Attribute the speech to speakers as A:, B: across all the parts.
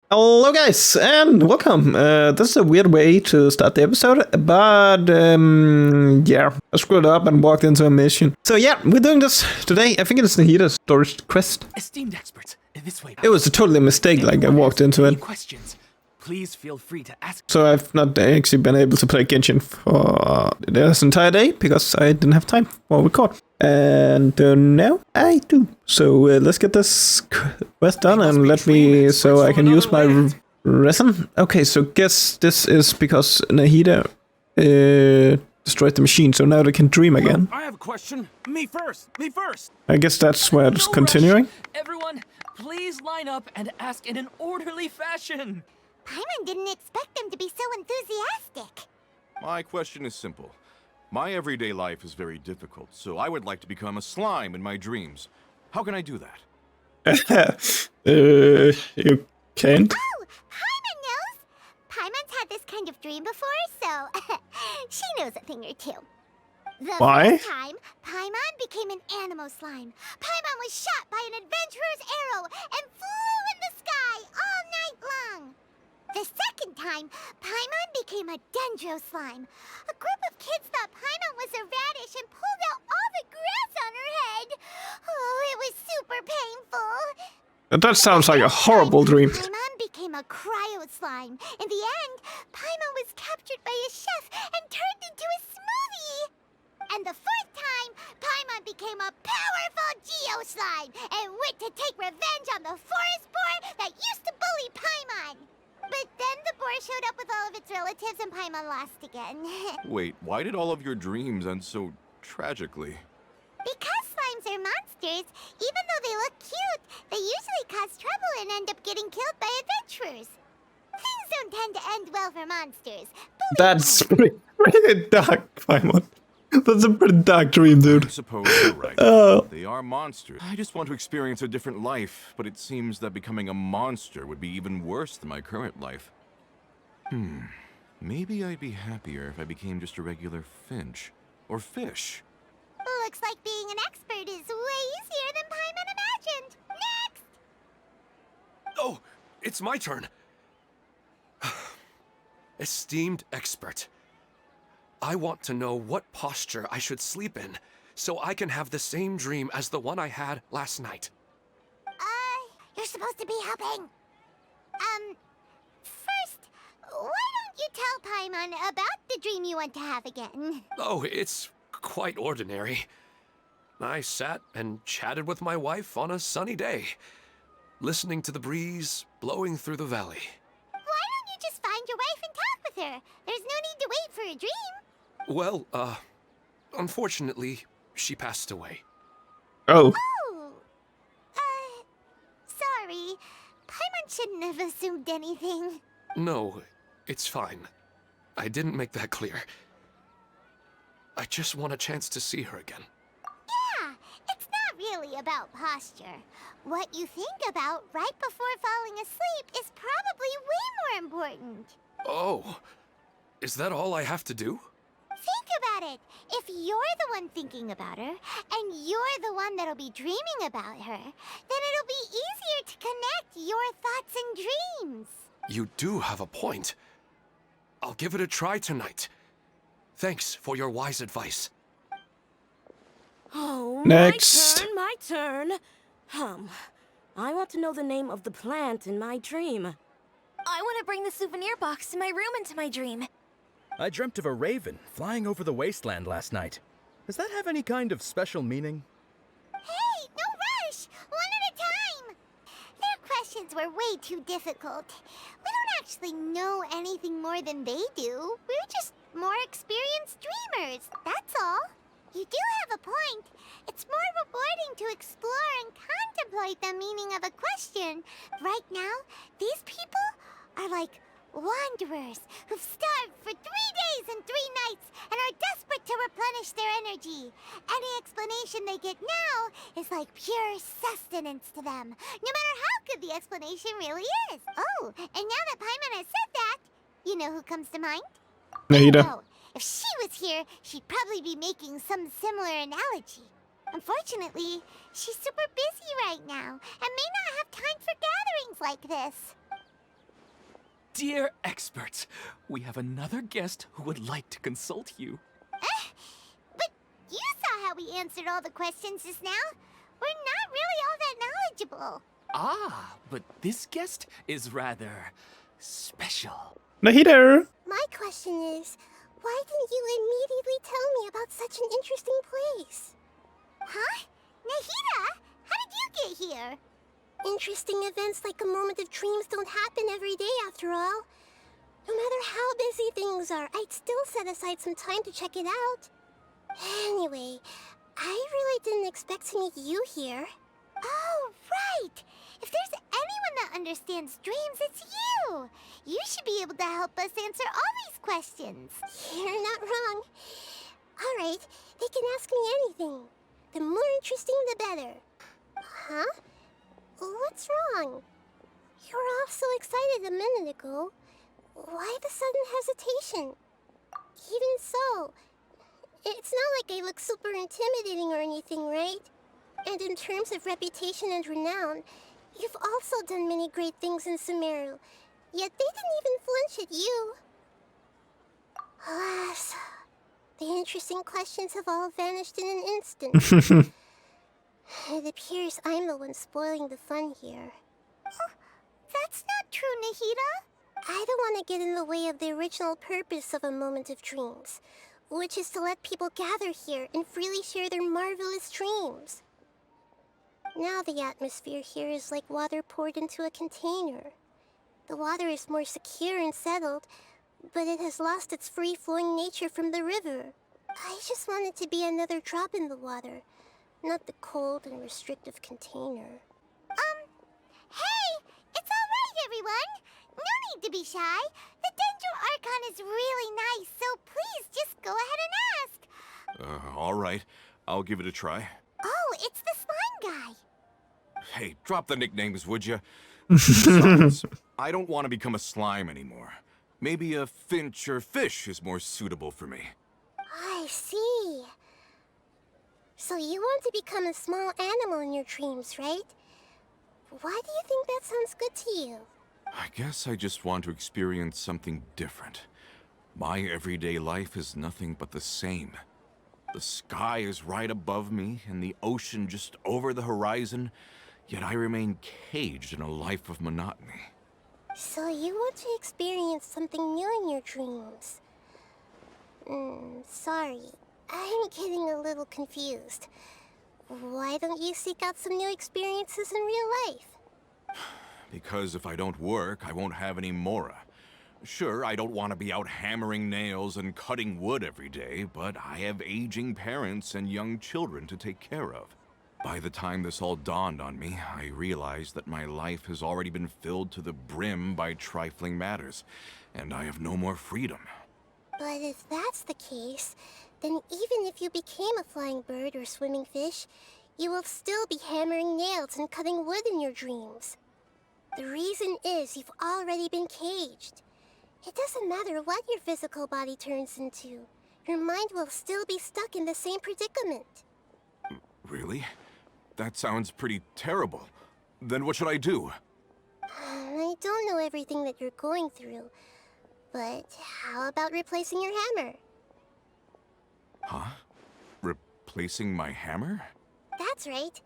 A: Hello, guys, and welcome. This is a weird way to start the episode, but yeah, I screwed up and walked into a mission. So yeah, we're doing this today. I think it's Nahida's storage quest.
B: Esteemed experts, this way.
A: It was a totally mistake, like I walked into it.
B: Questions, please feel free to ask.
A: So I've not actually been able to play Genshin for this entire day because I didn't have time for record. And now I do. So let's get this quest done and let me, so I can use my resin. Okay, so guess this is because Nahida destroyed the machine, so now they can dream again.
B: I have a question. Me first.
A: I guess that's where it's continuing.
B: Rush. Everyone, please line up and ask in an orderly fashion.
C: Paimon didn't expect them to be so enthusiastic.
D: My question is simple. My everyday life is very difficult, so I would like to become a slime in my dreams. How can I do that?
A: You can't.
C: Oh, Paimon knows. Paimon's had this kind of dream before, so she knows a thing or two. The
A: Why?
C: first time, Paimon became an animo slime. Paimon was shot by an adventurer's arrow and flew in the sky all night long. The second time, Paimon became a dendro slime. A group of kids thought Paimon was a radish and pulled out all the grass on her head. Oh, it was super painful.
A: That sounds like a horrible dream.
C: Paimon became a cryo slime. In the end, Paimon was captured by a chef and turned into a smoothie. And the fourth time, Paimon became a powerful geo slime and went to take revenge on the forest boar that used to bully Paimon. But then the boar showed up with all of its relatives and Paimon lost again.
D: Wait, why did all of your dreams end so tragically?
C: Because slimes are monsters, even though they look cute, they usually cause trouble and end up getting killed by adventurers. Things don't tend to end well for monsters.
A: That's pretty dark, Paimon. That's a pretty dark dream,
D: I
A: dude.
D: suppose you're right.
A: Oh.
D: They are monsters. I just want to experience a different life, but it seems that becoming a monster would be even worse than my current life. Maybe I'd be happier if I became just a regular finch. Or fish.
C: Looks like being an expert is way easier than Paimon imagined. Next!
E: Oh, it's my turn. Esteemed expert, I want to know what posture I should sleep in so I can have the same dream as the one I had last night.
C: You're supposed to be helping. First, why don't you tell Paimon about the dream you want to have again?
E: Oh, it's quite ordinary. I sat and chatted with my wife on a sunny day, listening to the breeze blowing through the valley.
C: Why don't you just find your wife and talk with her? There's no need to wait for a dream.
E: Well, unfortunately, she passed away.
A: Oh.
C: Oh. Sorry. Paimon shouldn't have assumed anything.
E: No, it's fine. I didn't make that clear. I just want a chance to see her again.
C: Yeah, it's not really about posture. What you think about right before falling asleep is probably way more important.
E: Oh, is that all I have to do?
C: Think about it. If you're the one thinking about her, and you're the one that'll be dreaming about her, then it'll be easier to connect your thoughts and dreams.
E: You do have a point. I'll give it a try tonight. Thanks for your wise advice.
F: Oh,
A: Next.
F: my turn. I want to know the name of the plant in my dream.
G: I want to bring the souvenir box to my room into my dream.
H: I dreamt of a raven flying over the wasteland last night. Does that have any kind of special meaning?
C: Hey, no rush! One at a time! Their questions were way too difficult. We don't actually know anything more than they do. We're just more experienced dreamers, that's all. You do have a point. It's more rewarding to explore and contemplate the meaning of a question. Right now, these people are like wanderers who've starved for 3 days and 3 nights and are desperate to replenish their energy. Any explanation they get now is like pure sustenance to them, no matter how good the explanation really is. Oh, and now that Paimon has said that, you know who comes to mind?
A: Nahida.
C: Oh, if she was here, she'd probably be making some similar analogy. Unfortunately, she's super busy right now and may not have time for gatherings like this.
B: Dear experts, we have another guest who would like to consult you.
C: But you saw how we answered all the questions just now. We're not really all that knowledgeable.
B: Ah, but this guest is rather special.
A: Nahida!
C: My question is, why didn't you immediately tell me about such an interesting place? Huh? Nahida? How did you get here? Interesting events like a moment of dreams don't happen every day after all. No matter how busy things are, I'd still set aside some time to check it out. Anyway, I really didn't expect to meet you here. Oh, right! If there's anyone that understands dreams, it's you! You should be able to help us answer all these questions. You're not wrong. Alright, they can ask me anything. The more interesting, the better. Huh? What's wrong? You were all so excited a minute ago. Why the sudden hesitation? Even so, it's not like I look super intimidating or anything, right? And in terms of reputation and renown, you've also done many great things in Sumeru, yet they didn't even flinch at you. Alas, the interesting questions have all vanished in an instant. It appears I'm the one spoiling the fun here. Oh, that's not true, Nahida. I don't want to get in the way of the original purpose of a moment of dreams, which is to let people gather here and freely share their marvelous dreams. Now the atmosphere here is like water poured into a container. The water is more secure and settled, but it has lost its free-flowing nature from the river. I just want it to be another drop in the water, not the cold and restrictive container. Hey! It's alright, everyone! No need to be shy. The Dendro Archon is really nice, so please just go ahead and ask.
D: Alright. I'll give it a try.
C: Oh, it's the slime guy.
D: Hey, drop the nicknames, would you? Besides, I don't want to become a slime anymore. Maybe a finch or fish is more suitable for me.
C: I see. So you want to become a small animal in your dreams, right? Why do you think that sounds good to you?
D: I guess I just want to experience something different. My everyday life is nothing but the same. The sky is right above me and the ocean just over the horizon, yet I remain caged in a life of monotony.
C: So you want to experience something new in your dreams? Sorry. I'm getting a little confused. Why don't you seek out some new experiences in real life?
D: Because if I don't work, I won't have any mora. Sure, I don't want to be out hammering nails and cutting wood every day, but I have aging parents and young children to take care of. By the time this all dawned on me, I realized that my life has already been filled to the brim by trifling matters, and I have no more freedom.
C: But if that's the case, then even if you became a flying bird or swimming fish, you will still be hammering nails and cutting wood in your dreams. The reason is you've already been caged. It doesn't matter what your physical body turns into. Your mind will still be stuck in the same predicament.
D: Really? That sounds pretty terrible. Then what should I do?
C: I don't know everything that you're going through, but how about replacing your hammer?
D: Huh? Replacing my hammer?
C: That's right.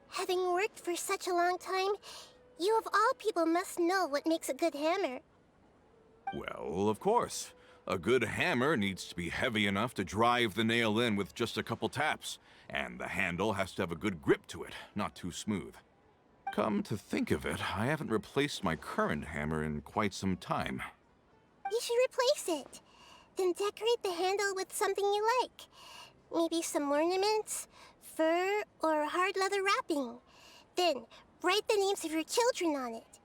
C: Having worked for such a long time, you of all people must know what makes a good hammer.
D: Well, of course. A good hammer needs to be heavy enough to drive the nail in with just a couple taps, and the handle has to have a good grip to it, not too smooth. Come to think of it, I haven't replaced my current hammer in quite some time.
C: You should replace it. Then decorate the handle with something you like. Maybe some ornaments, fur, or hard leather wrapping. Then write the names of your children on it.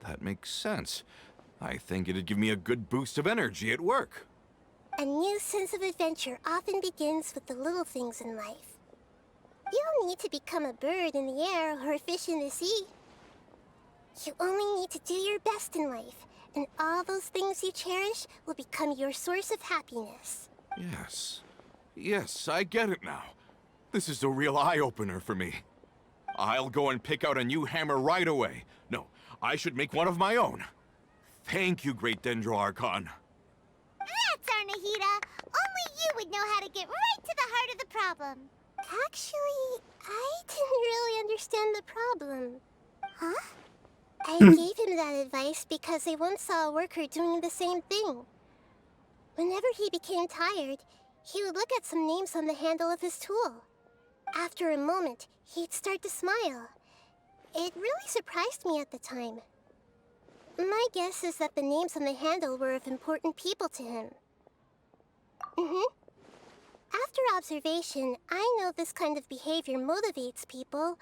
D: That makes sense. I think it'd give me a good boost of energy at work.
C: A new sense of adventure often begins with the little things in life. You don't need to become a bird in the air or a fish in the sea. You only need to do your best in life, and all those things you cherish will become your source of happiness.
D: Yes. Yes, I get it now. This is a real eye-opener for me. I'll go and pick out a new hammer right away. No, I should make one of my own. Thank you, Great Dendro Archon.
C: That's our Nahida. Only you would know how to get right to the heart of the problem. Actually, I didn't really understand the problem. Huh? I gave him that advice because I once saw a worker doing the same thing. Whenever he became tired, he would look at some names on the handle of his tool. After a moment, he'd start to smile. It really surprised me at the time. My guess is that the names on the handle were of important people to him. After observation, I know this kind of behavior motivates people.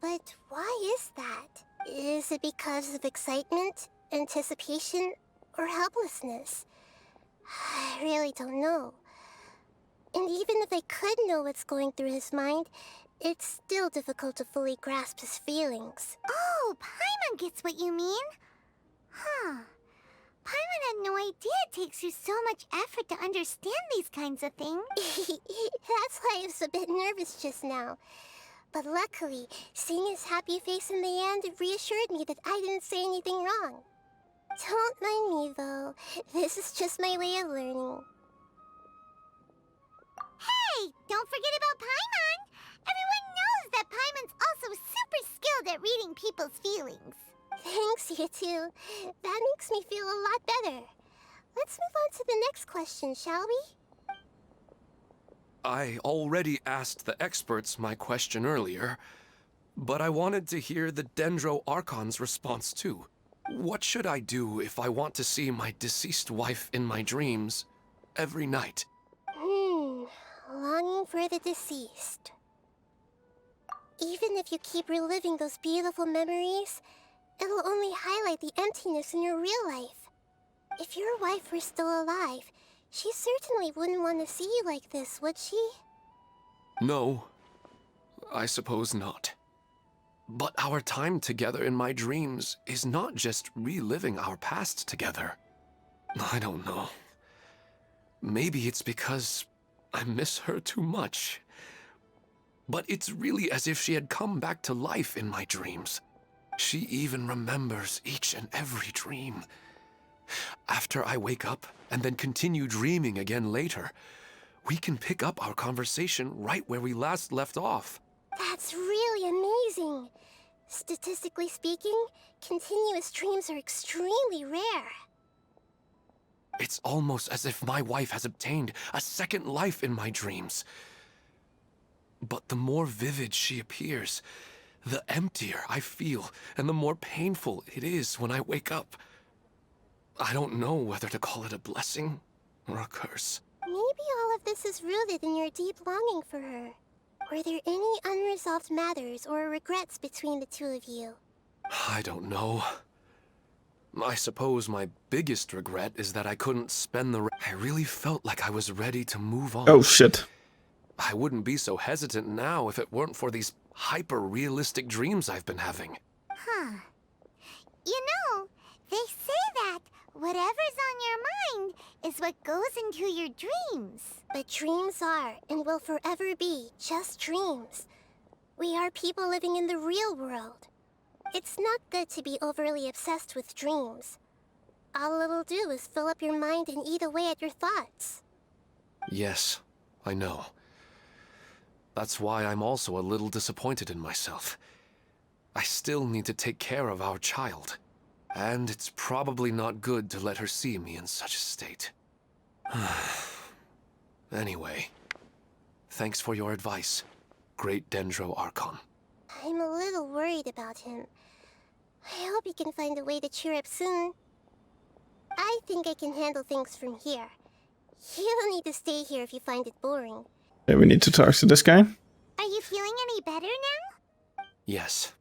C: But why is that? Is it because of excitement, anticipation, or helplessness? I really don't know. And even if I could know what's going through his mind, it's still difficult to fully grasp his feelings. Oh, Paimon gets what you mean. Huh. Paimon had no idea it takes you so much effort to understand these kinds of things. That's why I was a bit nervous just now. But luckily, seeing his happy face in the end reassured me that I didn't say anything wrong. Don't mind me, though. This is just my way of learning. Hey, don't forget about Paimon! Everyone knows that Paimon's also super skilled at reading people's feelings. Thanks, you two. That makes me feel a lot better. Let's move on to the next question, shall we?
E: I already asked the experts my question earlier, but I wanted to hear the Dendro Archon's response too. What should I do if I want to see my deceased wife in my dreams every night?
C: Longing for the deceased. Even if you keep reliving those beautiful memories, it'll only highlight the emptiness in your real life. If your wife were still alive, she certainly wouldn't want to see you like this, would she?
E: No, I suppose not. But our time together in my dreams is not just reliving our past together. I don't know. Maybe it's because I miss her too much. But it's really as if she had come back to life in my dreams. She even remembers each and every dream. After I wake up and then continue dreaming again later, we can pick up our conversation right where we last left off.
C: That's really amazing. Statistically speaking, continuous dreams are extremely rare.
E: It's almost as if my wife has obtained a second life in my dreams. But the more vivid she appears, the emptier I feel, and the more painful it is when I wake up. I don't know whether to call it a blessing or a curse.
C: Maybe all of this is rooted in your deep longing for her. Were there any unresolved matters or regrets between the two of you?
E: I don't know. I suppose my biggest regret is that I couldn't spend I really felt like I was ready to move on.
A: Oh shit.
E: I wouldn't be so hesitant now if it weren't for these hyper-realistic dreams I've been having.
C: Huh. You know, they say that whatever's on your mind is what goes into your dreams. But dreams are, and will forever be, just dreams. We are people living in the real world. It's not good to be overly obsessed with dreams. All it'll do is fill up your mind and eat away at your thoughts.
E: Yes, I know. That's why I'm also a little disappointed in myself. I still need to take care of our child. And it's probably not good to let her see me in such a state. Anyway, thanks for your advice, Great Dendro Archon.
C: I'm a little worried about him. I hope he can find a way to cheer up soon. I think I can handle things from here. You don't need to stay here if you find it boring.
A: Yeah, we need to talk to this guy.
C: Are you feeling any better now?
E: Yes.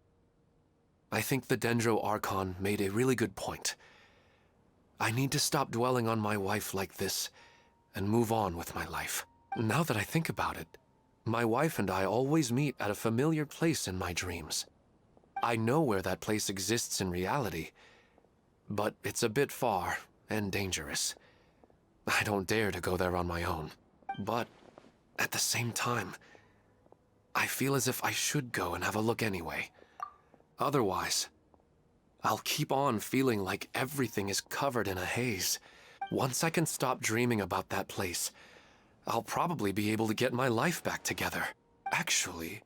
E: I think the Dendro Archon made a really good point. I need to stop dwelling on my wife like this and move on with my life. Now that I think about it, my wife and I always meet at a familiar place in my dreams. I know where that place exists in reality, but it's a bit far and dangerous. I don't dare to go there on my own. But at the same time, I feel as if I should go and have a look anyway. Otherwise, I'll keep on feeling like everything is covered in a haze. Once I can stop dreaming about that place, I'll probably be able to get my life back together. Actually,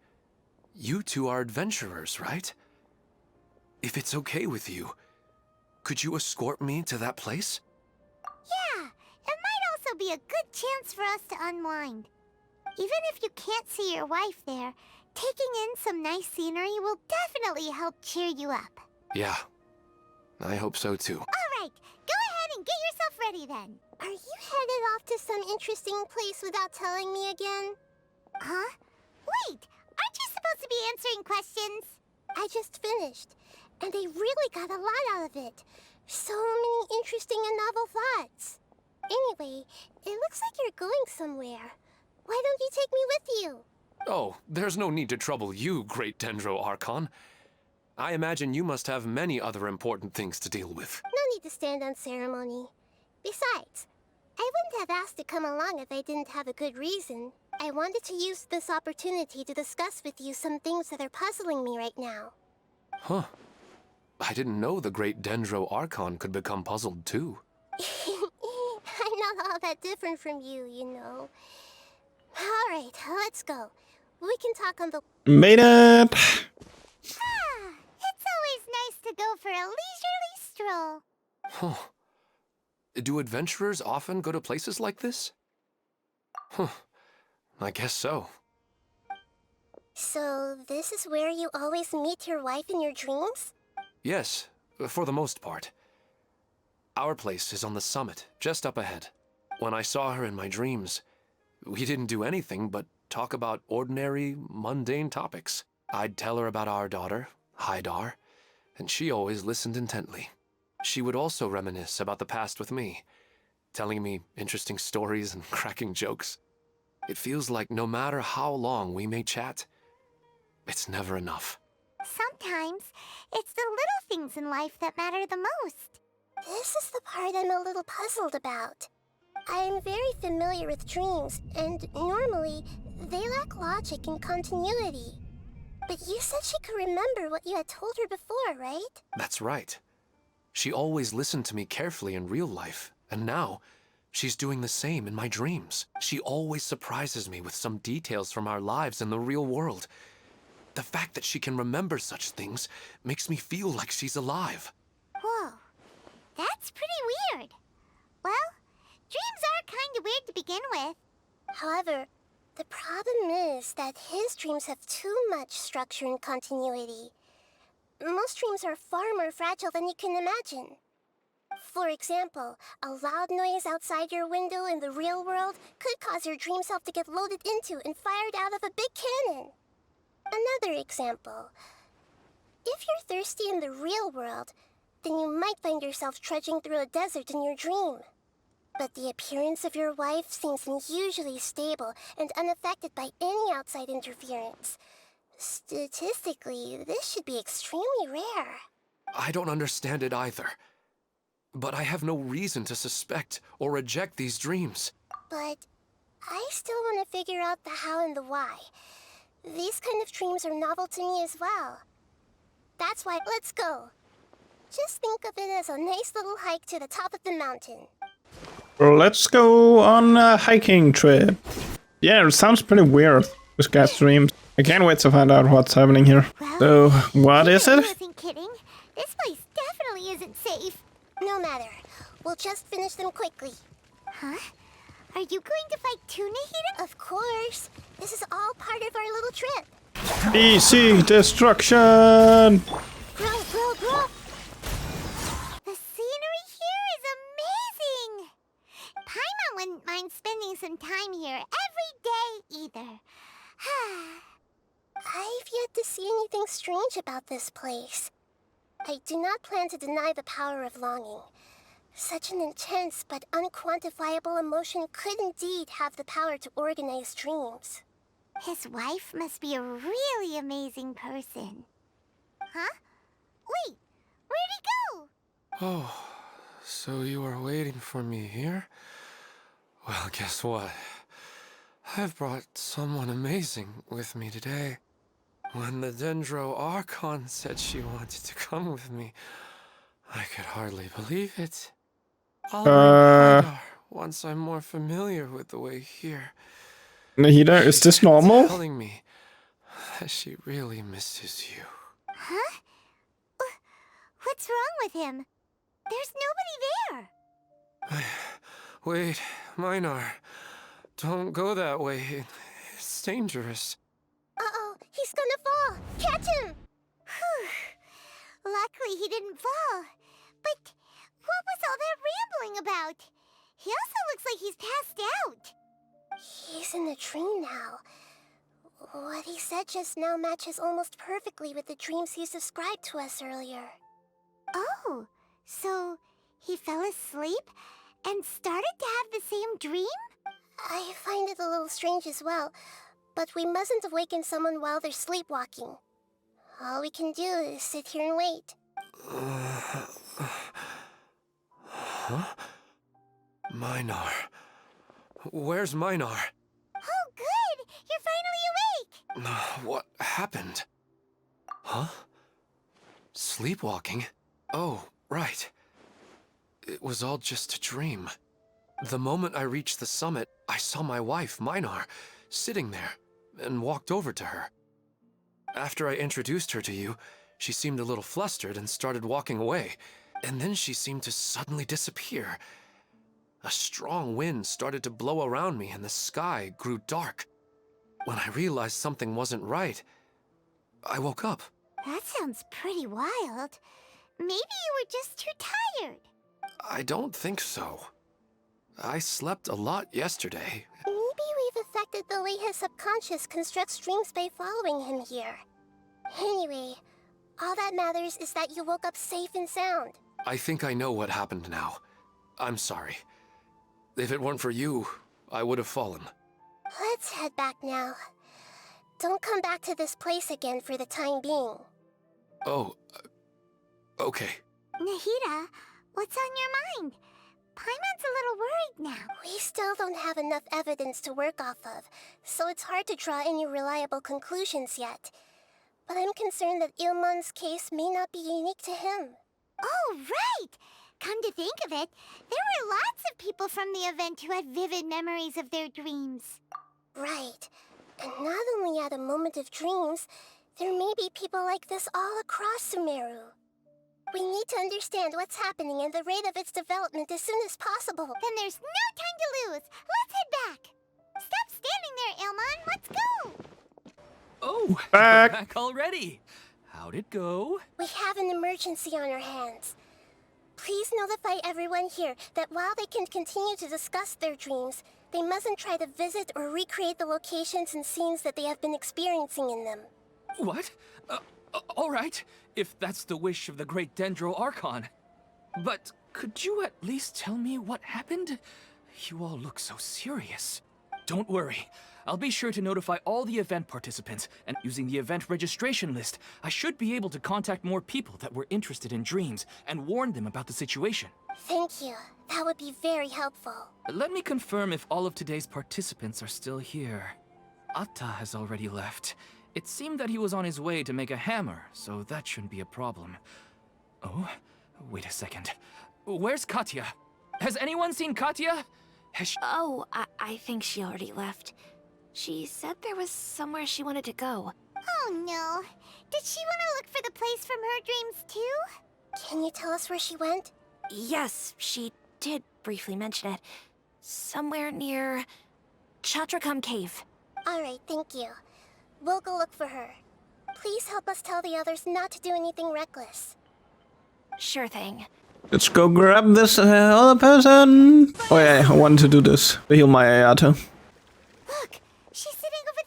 E: you two are adventurers, right? If it's okay with you, could you escort me to that place?
C: Yeah, it might also be a good chance for us to unwind. Even if you can't see your wife there, taking in some nice scenery will definitely help cheer you up.
E: Yeah, I hope so too.
C: Alright, go ahead and get yourself ready then. Are you headed off to some interesting place without telling me again? Huh? Wait, aren't you supposed to be answering questions? I just finished, and I really got a lot out of it. So many interesting and novel thoughts. Anyway, it looks like you're going somewhere. Why don't you take me with you?
E: Oh, there's no need to trouble you, Great Dendro Archon. I imagine you must have many other important things to deal with.
C: No need to stand on ceremony. Besides, I wouldn't have asked to come along if I didn't have a good reason. I wanted to use this opportunity to discuss with you some things that are puzzling me right now.
E: Huh. I didn't know the Great Dendro Archon could become puzzled too.
C: I'm not all that different from you, you know. Alright, let's go. We can talk on the...
A: Made it!
C: It's always nice to go for a leisurely stroll.
E: Huh. Do adventurers often go to places like this? Huh. I guess so.
C: So, this is where you always meet your wife in your dreams?
E: Yes, for the most part. Our place is on the summit, just up ahead. When I saw her in my dreams, we didn't do anything but talk about ordinary, mundane topics. I'd tell her about our daughter, Haidar, and she always listened intently. She would also reminisce about the past with me, telling me interesting stories and cracking jokes. It feels like no matter how long we may chat, it's never enough.
C: Sometimes, it's the little things in life that matter the most. This is the part I'm a little puzzled about. I'm very familiar with dreams, and normally, they lack logic and continuity. But you said she could remember what you had told her before, right?
E: That's right. She always listened to me carefully in real life, and now, she's doing the same in my dreams. She always surprises me with some details from our lives in the real world. The fact that she can remember such things makes me feel like she's alive.
C: Whoa, that's pretty weird. Well, dreams are kind of weird to begin with. However, the problem is that his dreams have too much structure and continuity. Most dreams are far more fragile than you can imagine. For example, a loud noise outside your window in the real world could cause your dream self to get loaded into and fired out of a big cannon. Another example. If you're thirsty in the real world, then you might find yourself trudging through a desert in your dream. But the appearance of your wife seems unusually stable and unaffected by any outside interference. Statistically, this should be extremely rare.
E: I don't understand it either. But I have no reason to suspect or reject these dreams.
C: But I still want to figure out the how and the why. These kind of dreams are novel to me as well. That's why, let's go. Just think of it as a nice little hike to the top of the mountain.
A: Let's go on a hiking trip. Yeah, it sounds pretty weird, this guy's dreams. I can't wait to find out what's happening here.
C: Well,
A: So, what is it?
C: I wasn't kidding. This place definitely isn't safe. No matter. We'll just finish them quickly. Huh? Are you going to fight too, Nahida? Of course. This is all part of our little trip.
A: Easy destruction!
C: Grow! The scenery here is amazing! Paimon wouldn't mind spending some time here every day either. I've yet to see anything strange about this place. I do not plan to deny the power of longing. Such an intense but unquantifiable emotion could indeed have the power to organize dreams. His wife must be a really amazing person. Huh? Wait, where'd he go?
E: Oh, so you are waiting for me here? Well, guess what? I've brought someone amazing with me today. When the Dendro Archon said she wanted to come with me, hardly believe it. I'll
A: Uh,
E: bring Hagar once I'm more familiar with the way here.
A: Nahida, is this
E: She's
A: normal?
E: telling me that she really misses you.
C: Huh? What's wrong with him? There's nobody there.
E: Wait, Minar. Don't go that way. It's dangerous.
C: Uh-oh, he's gonna fall. Catch him! Whew. Luckily he didn't fall. But what was all that rambling about? He also looks like he's passed out. He's in the dream now. What he said just now matches almost perfectly with the dreams he's described to us earlier. Oh, so he fell asleep and started to have the same dream? I find it a little strange as well, but we mustn't awaken someone while they're sleepwalking. All we can do is sit here and wait.
E: Huh? Minar. Where's Minar?
C: Oh, good! You're finally awake!
E: What happened? Huh? Sleepwalking? Oh, right. It was all just a dream. The moment I reached the summit, I saw my wife, Minar, sitting there, and walked over to her. After I introduced her to you, she seemed a little flustered and started walking away, and then she seemed to suddenly disappear. A strong wind started to blow around me and the sky grew dark. When I realized something wasn't right, I woke up.
C: That sounds pretty wild. Maybe you were just too tired.
E: I don't think so. I slept a lot yesterday.
C: Maybe we've affected the way his subconscious constructs dreams by following him here. Anyway, all that matters is that you woke up safe and sound.
E: I think I know what happened now. I'm sorry. If it weren't for you, I would have fallen.
C: Let's head back now. Don't come back to this place again for the time being.
E: Oh, okay.
C: Nahida, what's on your mind? Paimon's a little worried now. We still don't have enough evidence to work off of, so it's hard to draw any reliable conclusions yet. But I'm concerned that Ilmon's case may not be unique to him. Oh, right! Come to think of it, there were lots of people from the event who had vivid memories of their dreams. Right. And not only at a moment of dreams, there may be people like this all across Sumeru. We need to understand what's happening and the rate of its development as soon as possible. Then there's no time to lose. Let's head back. Stop standing there, Ilmon. Let's go.
B: Oh,
A: Back.
B: you're back already. How'd it go?
C: We have an emergency on our hands. Please notify everyone here that while they can continue to discuss their dreams, they mustn't try to visit or recreate the locations and scenes that they have been experiencing in them.
B: What? All right, if that's the wish of the great Dendro Archon. But could you at least tell me what happened? You all look so serious. Don't worry. I'll be sure to notify all the event participants, and using the event registration list, I should be able to contact more people that were interested in dreams and warn them about the situation.
C: Thank you. That would be very helpful.
B: Let me confirm if all of today's participants are still here. Atta has already left. It seemed that he was on his way to make a hammer, so that shouldn't be a problem. Oh, wait a second. Where's Katya? Has anyone seen Katya? Has she...
G: Oh, I think she already left. She said there was somewhere she wanted to go.
C: Oh no. Did she want to look for the place from her dreams too? Can you tell us where she went?
G: Yes, she did briefly mention it. Somewhere near Chatrakam Cave.
C: Alright, thank you. We'll go look for her. Please help us tell the others not to do anything reckless.
G: Sure thing.
A: Let's go grab this other person. Oh yeah, I wanted to do this to heal my Ayato.
C: Look, she's sitting over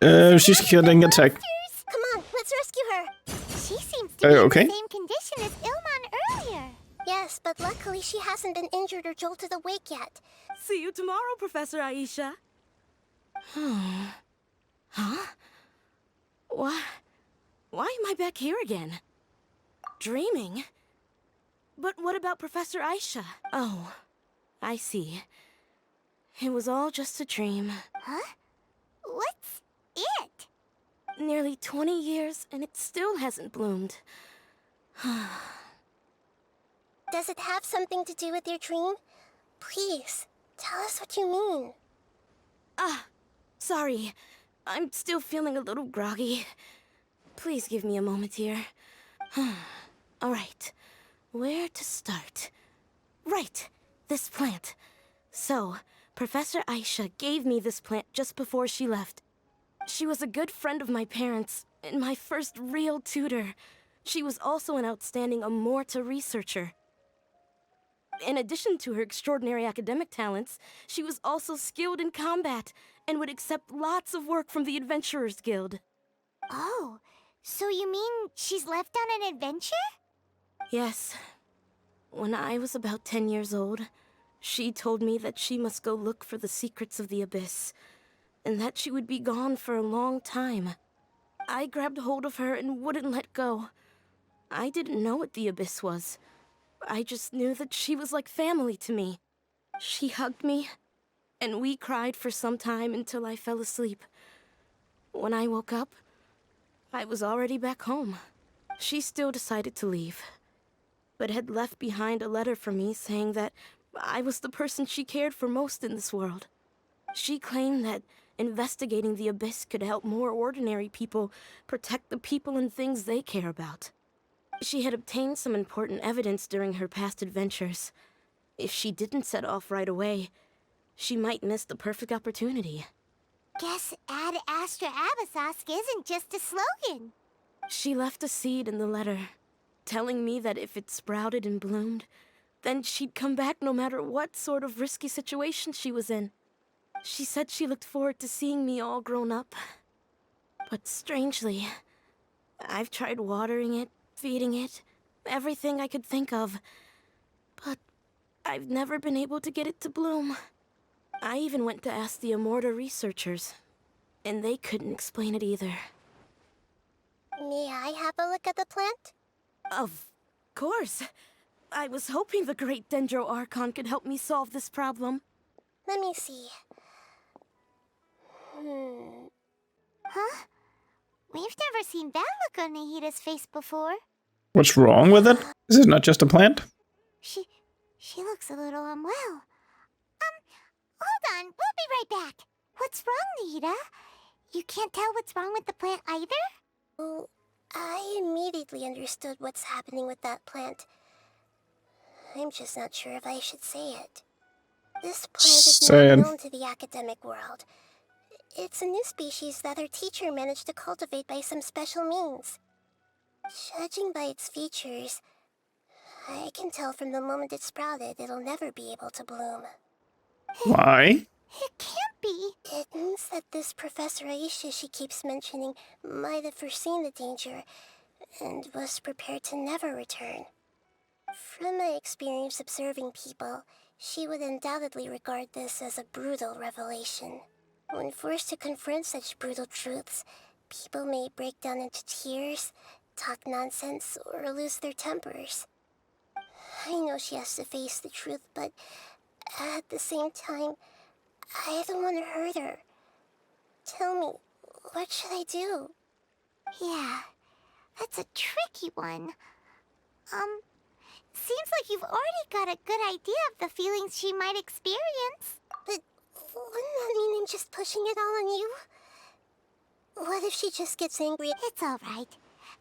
C: there.
A: She's getting attacked.
C: Come on, let's rescue her. She seems to be
A: okay.
C: in the same condition as Ilmon earlier. Yes, but luckily she hasn't been injured or jolted awake yet.
F: See you tomorrow, Professor Aisha. Huh? Why am I back here again? Dreaming? But what about Professor Aisha? Oh, I see. It was all just a dream.
C: Huh? What's it?
F: Nearly 20 years and it still hasn't bloomed.
I: Does it have something to do with your dream? Please, tell us what you mean.
F: Sorry. I'm still feeling a little groggy. Please give me a moment here. Alright. Where to start? Right! This plant. So, Professor Aisha gave me this plant just before she left. She was a good friend of my parents, and my first real tutor. She was also an outstanding Amorta researcher. In addition to her extraordinary academic talents, she was also skilled in combat, and would accept lots of work from the Adventurers Guild.
C: Oh, so you mean she's left on an adventure?
F: Yes. When I was about 10 years old, she told me that she must go look for the secrets of the Abyss, and that she would be gone for a long time. I grabbed hold of her and wouldn't let go. I didn't know what the Abyss was. I just knew that she was like family to me. She hugged me, and we cried for some time until I fell asleep. When I woke up, I was already back home. She still decided to leave, but had left behind a letter for me saying that I was the person she cared for most in this world. She claimed that investigating the Abyss could help more ordinary people protect the people and things they care about. She had obtained some important evidence during her past adventures. If she didn't set off right away, she might miss the perfect opportunity.
C: Guess Ad Astra Abyssosque isn't just a slogan.
F: She left a seed in the letter, telling me that if it sprouted and bloomed, then she'd come back no matter what sort of risky situation she was in. She said she looked forward to seeing me all grown up. But strangely, I've tried watering it, feeding it, everything I could think of. But I've never been able to get it to bloom. I even went to ask the Amorta researchers, and they couldn't explain it either.
I: May I have a look at the plant?
F: Of course. I was hoping the great Dendro Archon could help me solve this problem.
I: Let me see.
C: Huh? We've never seen that look on Nahida's face before.
A: What's wrong with it? Is it not just a plant?
C: She looks a little unwell. Hold on, we'll be right back. What's wrong, Nahida? You can't tell what's wrong with the plant either?
I: Oh, I immediately understood what's happening with that plant. I'm just not sure if I should say it. This plant is not known to the academic world. It's a new species that our teacher managed to cultivate by some special means. Judging by its features, I can tell from the moment it sprouted it'll never be able to bloom.
A: Why?
C: It can't be.
I: It means that this Professor Aisha she keeps mentioning might have foreseen the danger and was prepared to never return. From my experience observing people, she would undoubtedly regard this as a brutal revelation. When forced to confront such brutal truths, people may break down into tears, talk nonsense, or lose their tempers. I know she has to face the truth, but at the same time, I don't want to hurt her. Tell me, what should I do?
C: Yeah, that's a tricky one. Seems like you've already got a good idea of the feelings she might experience.
I: But wouldn't that mean I'm just pushing it all on you? What if she just gets angry?
C: It's all right.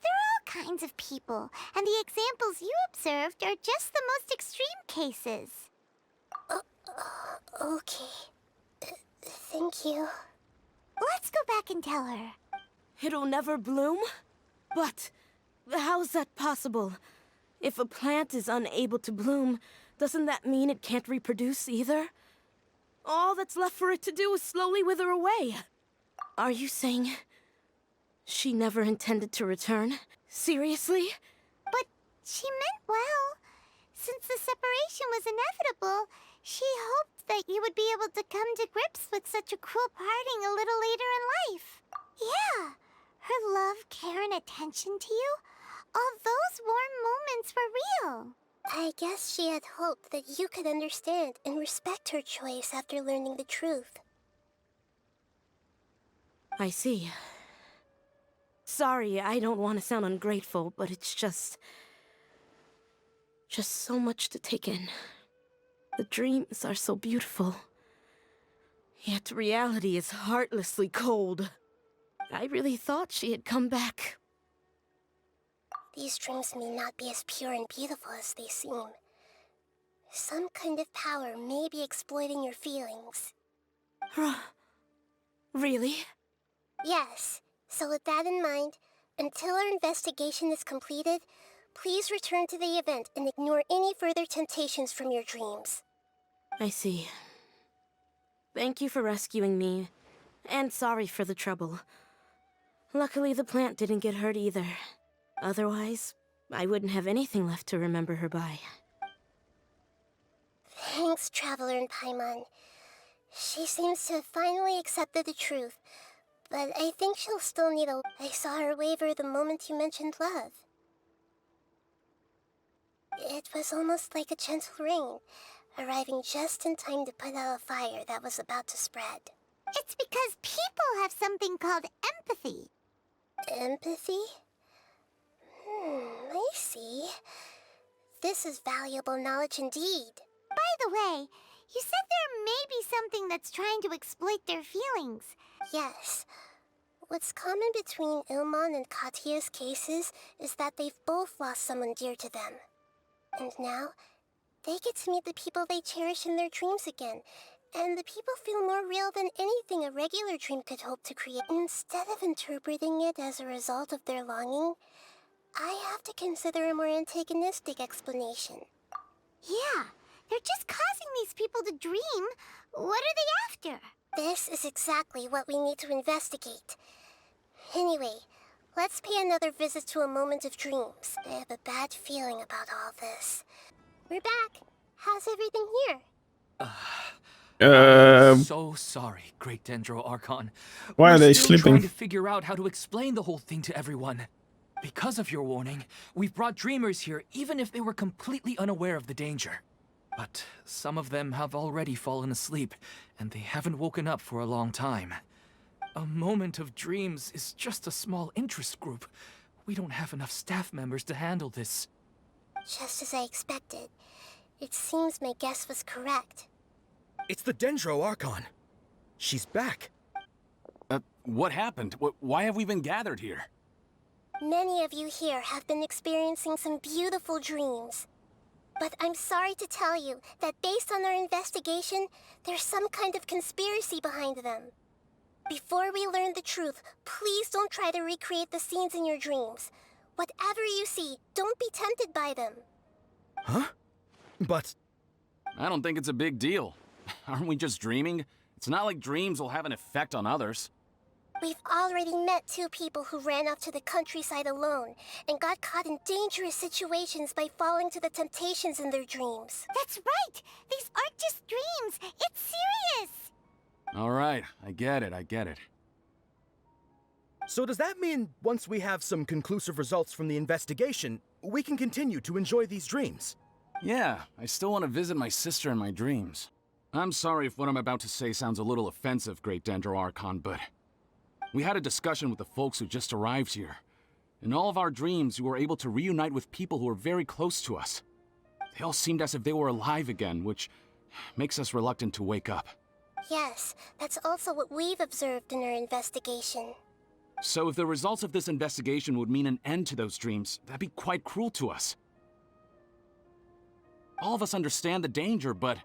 C: There are all kinds of people, and the examples you observed are just the most extreme cases.
I: Okay. Thank you.
C: Let's go back and tell her.
F: It'll never bloom? But how's that possible? If a plant is unable to bloom, doesn't that mean it can't reproduce either? All that's left for it to do is slowly wither away. Are you saying she never intended to return? Seriously?
C: But she meant well. Since the separation was inevitable, she hoped that you would be able to come to grips with such a cruel parting a little later in life. Yeah, her love, care, and attention to you, all those warm moments were real.
I: I guess she had hoped that you could understand and respect her choice after learning the truth.
F: I see. Sorry, I don't want to sound ungrateful, but it's just... Just so much to take in. The dreams are so beautiful. Yet reality is heartlessly cold. I really thought she had come back.
I: These dreams may not be as pure and beautiful as they seem. Some kind of power may be exploiting your feelings.
F: Really?
I: Yes. So with that in mind, until our investigation is completed, please return to the event and ignore any further temptations from your dreams.
F: I see. Thank you for rescuing me, and sorry for the trouble. Luckily, the plant didn't get hurt either. Otherwise, I wouldn't have anything left to remember her by.
I: Thanks, Traveler and Paimon. She seems to have finally accepted the truth, but I think she'll still need a... I saw her waver the moment you mentioned love. It was almost like a gentle rain, arriving just in time to put out a fire that was about to spread.
C: It's because people have something called empathy.
I: Empathy? I see. This is valuable knowledge indeed.
C: By the way, you said there may be something that's trying to exploit their feelings.
I: Yes. What's common between Ilmon and Katya's cases is that they've both lost someone dear to them. And now, they get to meet the people they cherish in their dreams again, and the people feel more real than anything a regular dream could hope to create. Instead of interpreting it as a result of their longing, I have to consider a more antagonistic explanation.
C: Yeah, they're just causing these people to dream. What are they after?
I: This is exactly what we need to investigate. Anyway, let's pay another visit to a moment of dreams. I have a bad feeling about all this. We're back. How's everything here?
B: I'm so sorry, Great Dendro Archon.
A: Why are
B: We're
A: they
B: still
A: sleeping?
B: trying to figure out how to explain the whole thing to everyone. Because of your warning, we've brought dreamers here even if they were completely unaware of the danger. But some of them have already fallen asleep, and they haven't woken up for a long time. A moment of dreams is just a small interest group. We don't have enough staff members to handle this.
I: Just as I expected. It seems my guess was correct.
H: It's the Dendro Archon. She's back.
J: What happened? Why have we been gathered here?
I: Many of you here have been experiencing some beautiful dreams. But I'm sorry to tell you that based on our investigation, there's some kind of conspiracy behind them. Before we learn the truth, please don't try to recreate the scenes in your dreams. Whatever you see, don't be tempted by them.
H: Huh? But...
J: I don't think it's a big deal. Aren't we just dreaming? It's not like dreams will have an effect on others.
I: We've already met 2 people who ran off to the countryside alone and got caught in dangerous situations by falling to the temptations in their dreams.
C: That's right! These aren't just dreams! It's serious!
J: All right, I get it.
H: so does that mean once we have some conclusive results from the investigation, we can continue to enjoy these dreams?
J: Yeah, I still want to visit my sister in my dreams. I'm sorry if what I'm about to say sounds a little offensive, Great Dendro Archon, but... we had a discussion with the folks who just arrived here. In all of our dreams, we were able to reunite with people who were very close to us. They all seemed as if they were alive again, which makes us reluctant to wake up.
I: Yes, that's also what we've observed in our investigation.
J: So if the results of this investigation would mean an end to those dreams, that'd be quite cruel to us. All of us understand the danger, but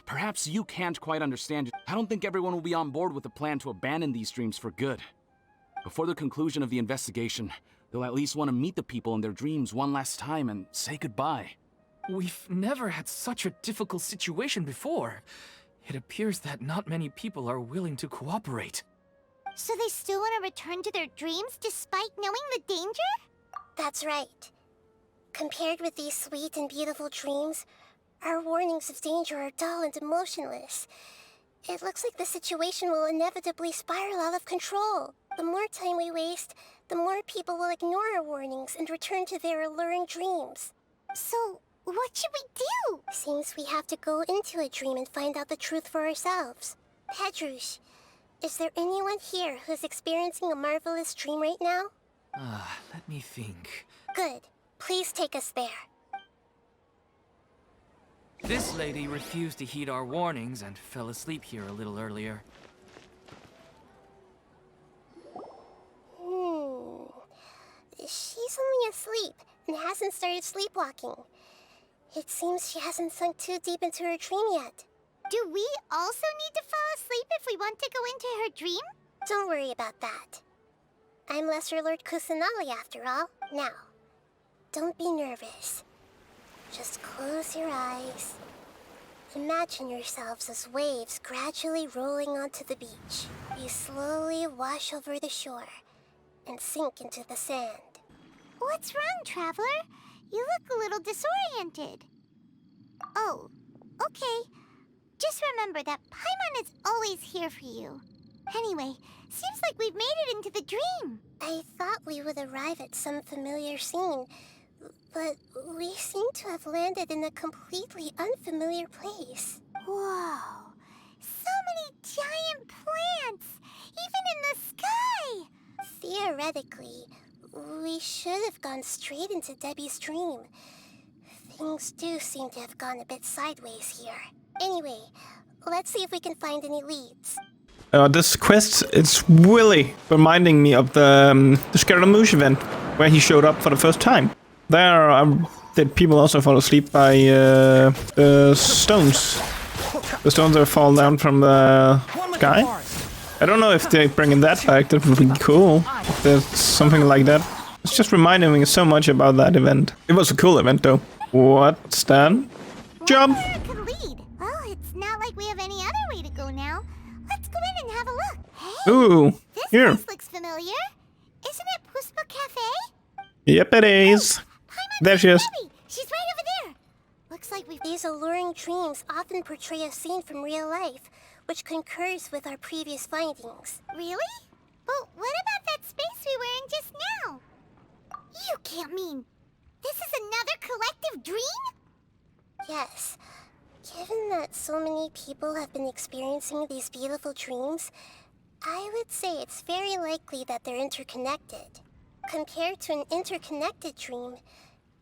J: perhaps you can't quite understand it. I don't think everyone will be on board with the plan to abandon these dreams for good. Before the conclusion of the investigation, they'll at least want to meet the people in their dreams one last time and say goodbye.
B: We've never had such a difficult situation before. It appears that not many people are willing to cooperate.
C: So they still want to return to their dreams despite knowing the danger?
I: That's right. Compared with these sweet and beautiful dreams, our warnings of danger are dull and emotionless. It looks like the situation will inevitably spiral out of control. The more time we waste, the more people will ignore our warnings and return to their alluring dreams.
C: So, what should we do?
I: Seems we have to go into a dream and find out the truth for ourselves. Pedrush, is there anyone here who's experiencing a marvelous dream right now?
B: Let me think.
I: Good. Please take us there.
B: This lady refused to heed our warnings and fell asleep here a little earlier.
I: She's only asleep and hasn't started sleepwalking. It seems she hasn't sunk too deep into her dream yet.
C: Do we also need to fall asleep if we want to go into her dream?
I: Don't worry about that. I'm Lesser Lord Kusanali after all. Now, don't be nervous. Just close your eyes. Imagine yourselves as waves gradually rolling onto the beach. You slowly wash over the shore and sink into the sand.
C: What's wrong, Traveler? You look a little disoriented. Oh, okay. Just remember that Paimon is always here for you. Anyway, seems like we've made it into the dream.
I: I thought we would arrive at some familiar scene, but we seem to have landed in a completely unfamiliar place.
C: Whoa! So many giant plants! Even in the sky!
I: Theoretically, we should have gone straight into Debbie's dream. Things do seem to have gone a bit sideways here. Anyway, let's see if we can find any leads.
A: This quest is really reminding me of the Scaramouche event, where he showed up for the first time. There, did people also fall asleep by the stones? The stones that fall down from the sky? I don't know if they're bringing that back. That would be cool. If there's something like that. It's just reminding me so much about that event. It was a cool event, though. What's that? Jump!
C: Where could lead? Well, it's not like we have any other way to go now. Let's go in and have a look. Hey,
A: Ooh,
C: this
A: here.
C: place looks familiar. Isn't it Puspa Cafe?
A: Yep, it is.
C: Paimon,
A: There she is.
C: Debbie. She's right over there. Looks like we've...
I: These alluring dreams often portray a scene from real life, which concurs with our previous findings.
C: Really? But what about that space we were in just now? You can't mean... This is another collective dream?
I: Yes. Given that so many people have been experiencing these beautiful dreams, I would say it's very likely that they're interconnected. Compared to an interconnected dream,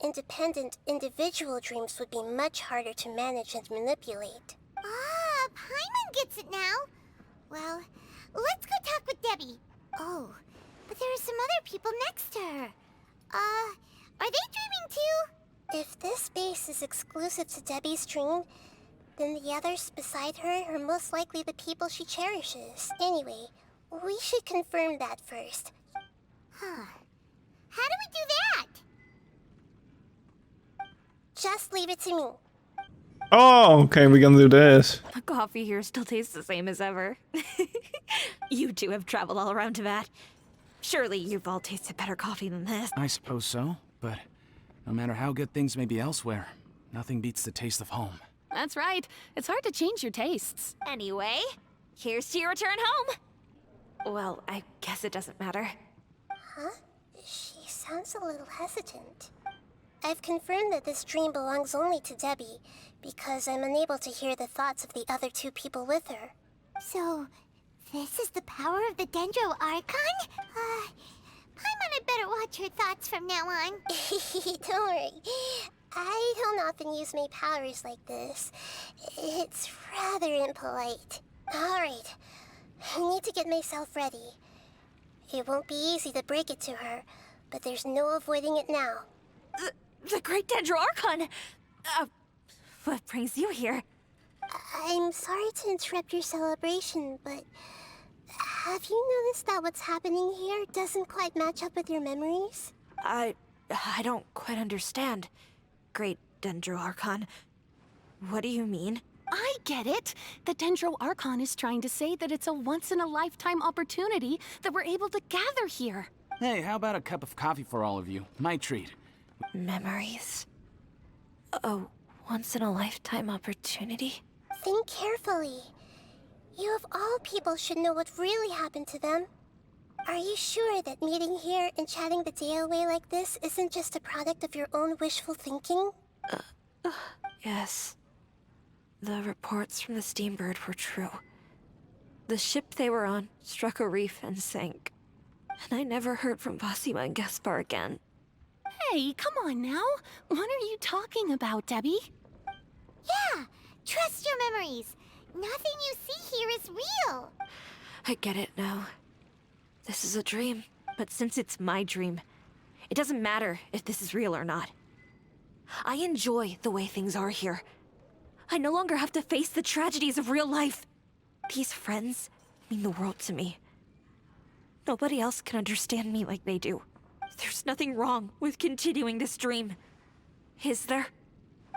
I: independent individual dreams would be much harder to manage and manipulate.
C: Ah, Paimon gets it now. Well, let's go talk with Debbie. Oh, but there are some other people next to her. Are they dreaming too?
I: If this space is exclusive to Debbie's dream, then the others beside her are most likely the people she cherishes. Anyway, we should confirm that first.
C: Huh. How do we do that?
I: Just leave it to me.
A: Oh, okay, we're gonna do this.
G: The coffee here still tastes the same as ever. You two have traveled all around Tibet. Surely you've all tasted better coffee than this.
J: I suppose so, but no matter how good things may be elsewhere, nothing beats the taste of home.
K: That's right. It's hard to change your tastes.
G: Anyway, here's to your return home. Well, I guess it doesn't matter.
I: Huh? She sounds a little hesitant. I've confirmed that this dream belongs only to Debbie, because I'm unable to hear the thoughts of the other two people with her.
C: So, this is the power of the Dendro Archon? Paimon had better watch her thoughts from now on.
I: Don't worry. I don't often use my powers like this. It's rather impolite. Alright, I need to get myself ready. It won't be easy to break it to her, but there's no avoiding it now.
G: The Great Dendro Archon! What brings you here?
I: I'm sorry to interrupt your celebration, but have you noticed that what's happening here doesn't quite match up with your memories?
G: I don't quite understand. Great Dendro Archon. What do you mean?
K: I get it. The Dendro Archon is trying to say that it's a once-in-a-lifetime opportunity that we're able to gather here.
J: Hey, how about a cup of coffee for all of you? My treat.
G: Memories. A once-in-a-lifetime opportunity?
I: Think carefully. You of all people should know what really happened to them. Are you sure that meeting here and chatting the day away like this isn't just a product of your own wishful thinking?
G: Yes. The reports from the Steambird were true. The ship they were on struck a reef and sank. And I never heard from Basima and Gaspar again.
K: Hey, come on now. What are you talking about, Debbie?
C: Yeah, Trust your memories. Nothing you see here is real.
G: I get it now. This is a dream. But since it's my dream, it doesn't matter if this is real or not. I enjoy the way things are here. I no longer have to face the tragedies of real life. These friends mean the world to me. Nobody else can understand me like they do. There's nothing wrong with continuing this dream. Is there?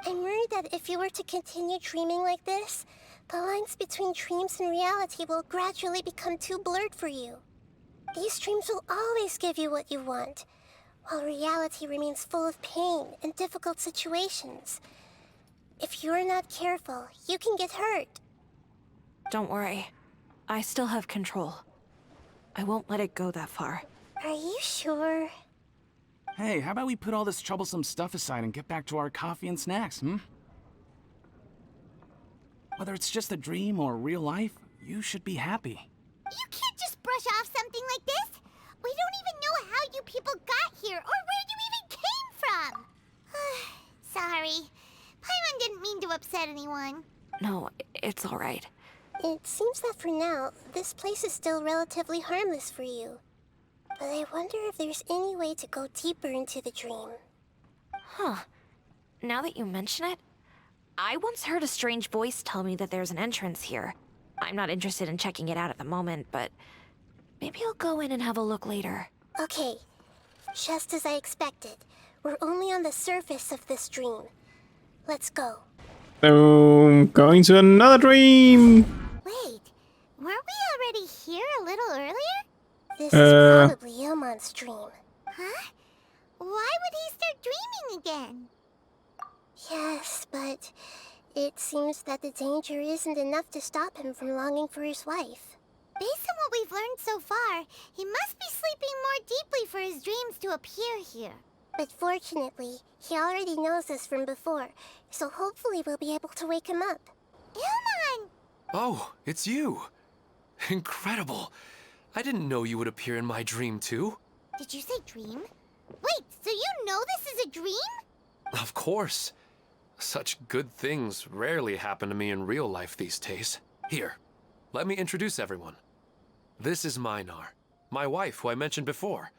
I: I'm worried that if you were to continue dreaming like this, the lines between dreams and reality will gradually become too blurred for you. These dreams will always give you what you want, while reality remains full of pain and difficult situations. If you're not careful, you can get hurt.
G: Don't worry. I still have control. I won't let it go that far.
I: Are you sure?
J: Hey, how about we put all this troublesome stuff aside and get back to our coffee and snacks, Whether it's just a dream or real life, you should be happy.
C: You can't just brush off something like this. We don't even know how you people got here or where you even came from. Sorry. Paimon didn't mean to upset anyone.
G: No, it's all right.
I: It seems that for now, this place is still relatively harmless for you. But I wonder if there's any way to go deeper into the dream.
G: Huh. Now that you mention it, I once heard a strange voice tell me that there's an entrance here. I'm not interested in checking it out at the moment, but maybe I'll go in and have a look later.
I: Okay, just as I expected. We're only on the surface of this dream. Let's go.
A: Going to another dream.
C: Wait, weren't we already here a little earlier?
I: This is probably Ilmon's dream.
C: Huh? Why would he start dreaming again?
I: Yes, but it seems that the danger isn't enough to stop him from longing for his wife.
C: Based on what we've learned so far, he must be sleeping more deeply for his dreams to appear here.
I: But fortunately, he already knows us from before, so hopefully we'll be able to wake him up.
C: Ilmon!
E: Oh, it's you. Incredible. I didn't know you would appear in my dream, too.
C: Did you say dream? Wait, so you know this is a dream?
E: Of course. Such good things rarely happen to me in real life these days. Here, let me introduce everyone. This is Minar, my wife who I mentioned before.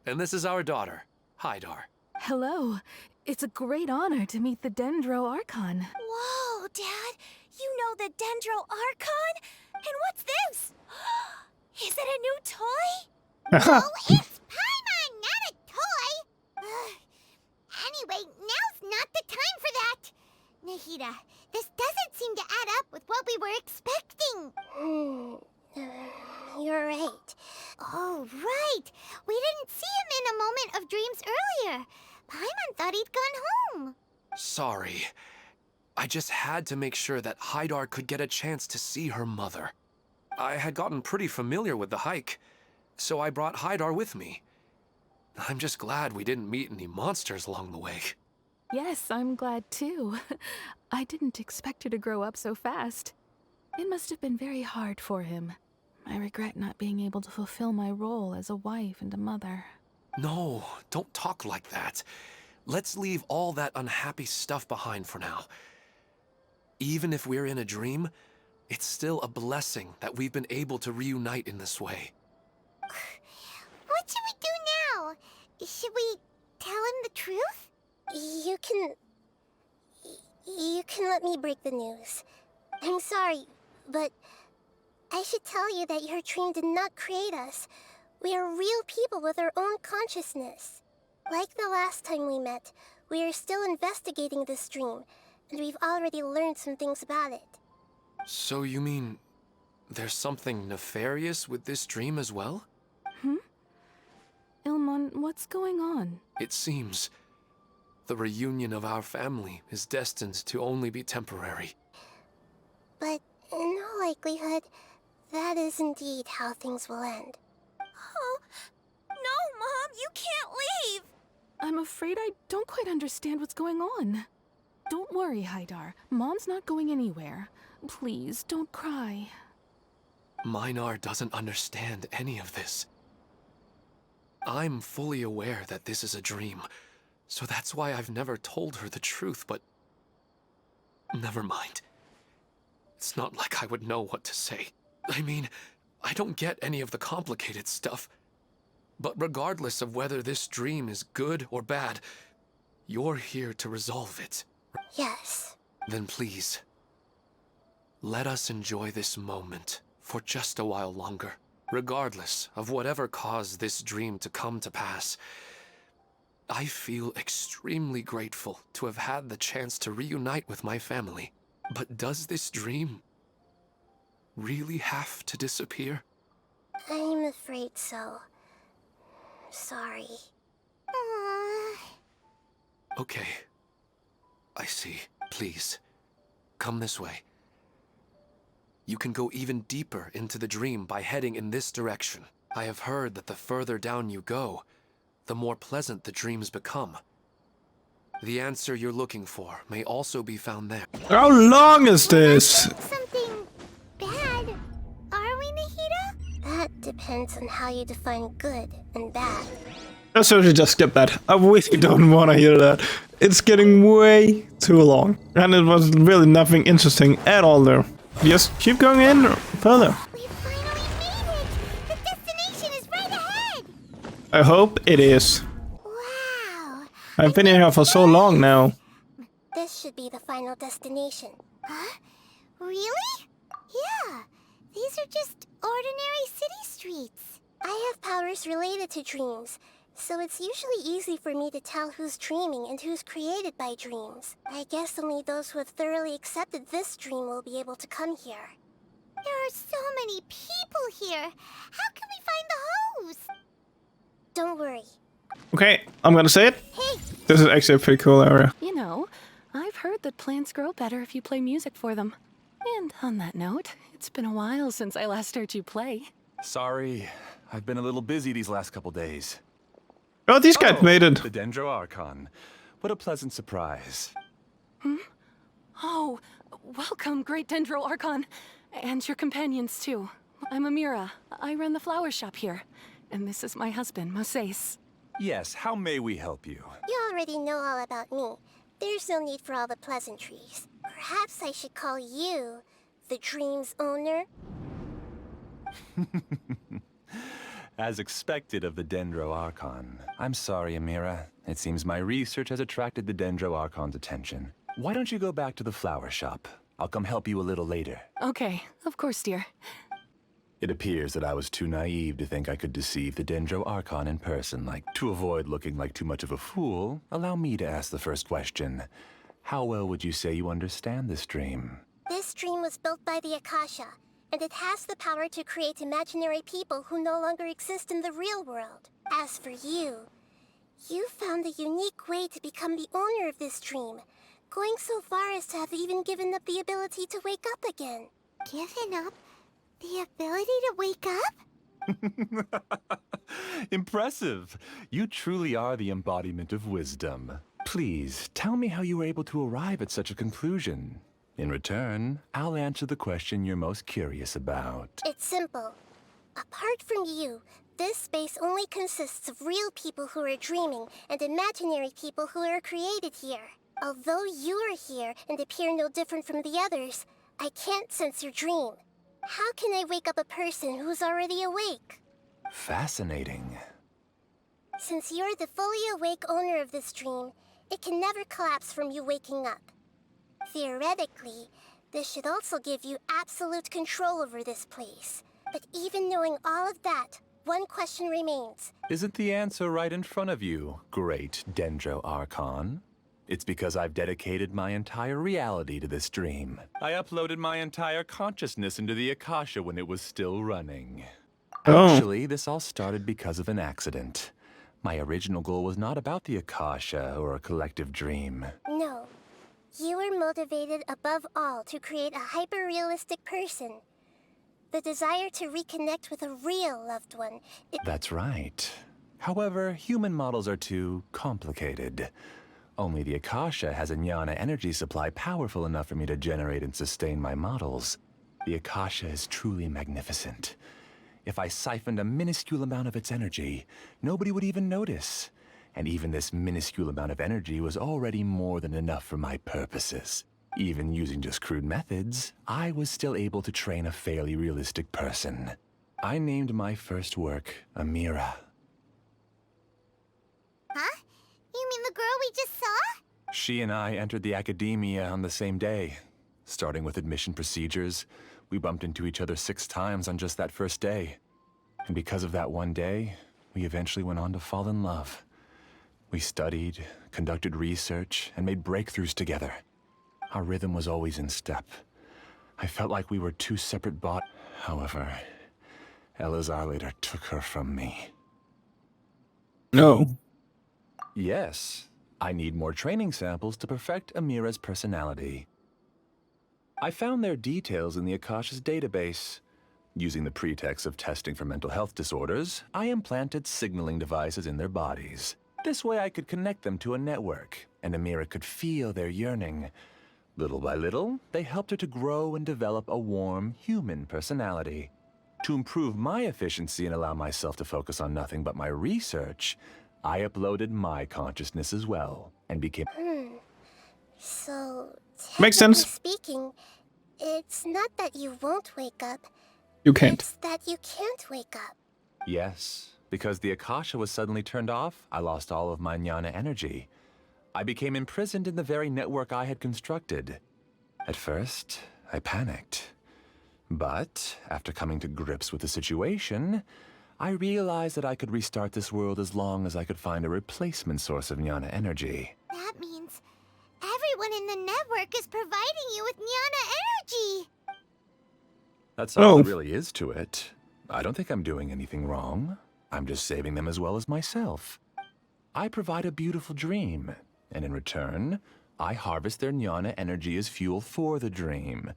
E: And this is our daughter, Hydar.
K: Hello. It's a great honor to meet the Dendro Archon.
F: Whoa, Dad! You know the Dendro Archon? And what's this? Is it a new toy?
C: No, it's Paimon, not a toy! Anyway, now's not the time for that! Nahida, this doesn't seem to add up with what we were expecting.
I: You're right.
C: Oh, right! We didn't see him in a moment of dreams earlier. Paimon thought he'd gone home.
E: Sorry. I just had to make sure that Hydar could get a chance to see her mother. I had gotten pretty familiar with the hike, so I brought Hydar with me. I'm just glad we didn't meet any monsters along the way.
K: Yes, I'm glad too. I didn't expect her to grow up so fast. It must have been very hard for him. I regret not being able to fulfill my role as a wife and a mother.
E: No, don't talk like that. Let's leave all that unhappy stuff behind for now. Even if we're in a dream, it's still a blessing that we've been able to reunite in this way.
C: What should we do now? Should we tell him the truth?
I: You can let me break the news. I'm sorry, but I should tell you that your dream did not create us. We are real people with our own consciousness. Like the last time we met, we are still investigating this dream, and we've already learned some things about it.
E: So you mean there's something nefarious with this dream as well?
K: Ilmon, what's going on?
E: It seems the reunion of our family is destined to only be temporary.
I: But in all likelihood, that is indeed how things will end.
F: Oh, no, Mom, you can't leave!
K: I'm afraid I don't quite understand what's going on. Don't worry, Hydar. Mom's not going anywhere. Please, don't cry.
E: Minar doesn't understand any of this. I'm fully aware that this is a dream, so that's why I've never told her the truth, but never mind. It's not like I would know what to say. I mean, I don't get any of the complicated stuff. But regardless of whether this dream is good or bad, you're here to resolve it.
I: Yes.
E: Then please, let us enjoy this moment for just a while longer. Regardless of whatever caused this dream to come to pass, I feel extremely grateful to have had the chance to reunite with my family. But does this dream really have to disappear?
I: I'm afraid so. Sorry.
E: Okay. I see. Please, come this way. You can go even deeper into the dream by heading in this direction. I have heard that the further down you go, the more pleasant the dreams become. The answer you're looking for may also be found there.
A: How long is this?
C: Something bad. Are we, Nahida?
I: That depends on how you define good and bad.
A: I should just skip that. I really don't want to hear that. It's getting way too long. And it was really nothing interesting at all there. Just keep going in further.
C: We finally made it! The destination is right ahead!
A: I hope it is.
C: Wow.
A: I've been here for so long now.
I: This should be the final destination.
C: Huh? Really? Yeah. These are just ordinary city streets.
I: I have powers related to dreams, so it's usually easy for me to tell who's dreaming and who's created by dreams. I guess only those who have thoroughly accepted this dream will be able to come here.
C: There are so many people here. How can we find the host?
I: Don't worry.
A: Okay, I'm gonna say it.
C: Hey,
A: This is actually a pretty cool area.
K: You know, I've heard that plants grow better if you play music for them. And on that note, it's been a while since I last heard you play.
L: Sorry, I've been a little busy these last couple days.
A: Oh, these guys made it.
L: The Dendro Archon. What a pleasant surprise.
K: Oh, welcome, Great Dendro Archon. And your companions, too. I'm Amira. I run the flower shop here. And this is my husband, Moses.
L: Yes, how may we help you?
I: You already know all about me. There's no need for all the pleasantries. Perhaps I should call you the dream's owner?
L: As expected of the Dendro Archon. I'm sorry, Amira. It seems my research has attracted the Dendro Archon's attention. Why don't you go back to the flower shop? I'll come help you a little later.
K: Okay, of course, dear.
L: It appears that I was too naive to think I could deceive the Dendro Archon in person. To avoid looking like too much of a fool, allow me to ask the first question. How well would you say you understand this dream?
I: This dream was built by the Akasha, and it has the power to create imaginary people who no longer exist in the real world. As for you, you found a unique way to become the owner of this dream, going so far as to have even given up the ability to wake up again.
C: given up the ability to wake up?
L: Impressive. You truly are the embodiment of wisdom. Please, tell me how you were able to arrive at such a conclusion. In return, I'll answer the question you're most curious about.
I: It's simple. Apart from you, this space only consists of real people who are dreaming and imaginary people who are created here. Although you are here and appear no different from the others, I can't sense your dream. How can I wake up a person who's already awake?
L: Fascinating.
I: Since you're the fully awake owner of this dream, it can never collapse from you waking up. Theoretically, this should also give you absolute control over this place. But even knowing all of that, one question remains.
L: Isn't the answer right in front of you, great Dendro Archon? It's because I've dedicated my entire reality to this dream. I uploaded my entire consciousness into the Akasha when it was still running. Actually, this all started because of an accident. My original goal was not about the Akasha or a collective dream.
I: No. You were motivated above all to create a hyper-realistic person. The desire to reconnect with a real loved one.
L: That's right. However, human models are too complicated. Only the Akasha has a jnana energy supply powerful enough for me to generate and sustain my models. The Akasha is truly magnificent. If I siphoned a minuscule amount of its energy, nobody would even notice. And even this minuscule amount of energy was already more than enough for my purposes. Even using just crude methods, I was still able to train a fairly realistic person. I named my first work Amira.
C: Huh? You mean the girl we just saw?
L: She and I entered the academia on the same day. Starting with admission procedures, we bumped into each other 6 times on just that first day. And because of that one day, we eventually went on to fall in love. We studied, conducted research, and made breakthroughs together. Our rhythm was always in step. I felt like we were 2 separate However, Elazar later took her from me.
A: No.
L: Yes, I need more training samples to perfect Amira's personality. I found their details in the Akasha's database. Using the pretext of testing for mental health disorders, I implanted signaling devices in their bodies. This way I could connect them to a network, and Amira could feel their yearning. Little by little, they helped her to grow and develop a warm, human personality. To improve my efficiency and allow myself to focus on nothing but my research, I uploaded my consciousness as well, and became...
I: So,
A: Makes sense.
I: speaking, it's not that you won't wake up.
A: You can't.
I: It's that you can't wake up.
L: Yes, because the Akasha was suddenly turned off, I lost all of my jnana energy. I became imprisoned in the very network I had constructed. At first, I panicked. But, after coming to grips with the situation, I realized that I could restart this world as long as I could find a replacement source of jnana energy.
C: That means everyone in the network is providing you with Jnana energy!
L: That's all there really is to it. I don't think I'm doing anything wrong. I'm just saving them as well as myself. I provide a beautiful dream, and in return, I harvest their jnana energy as fuel for the dream.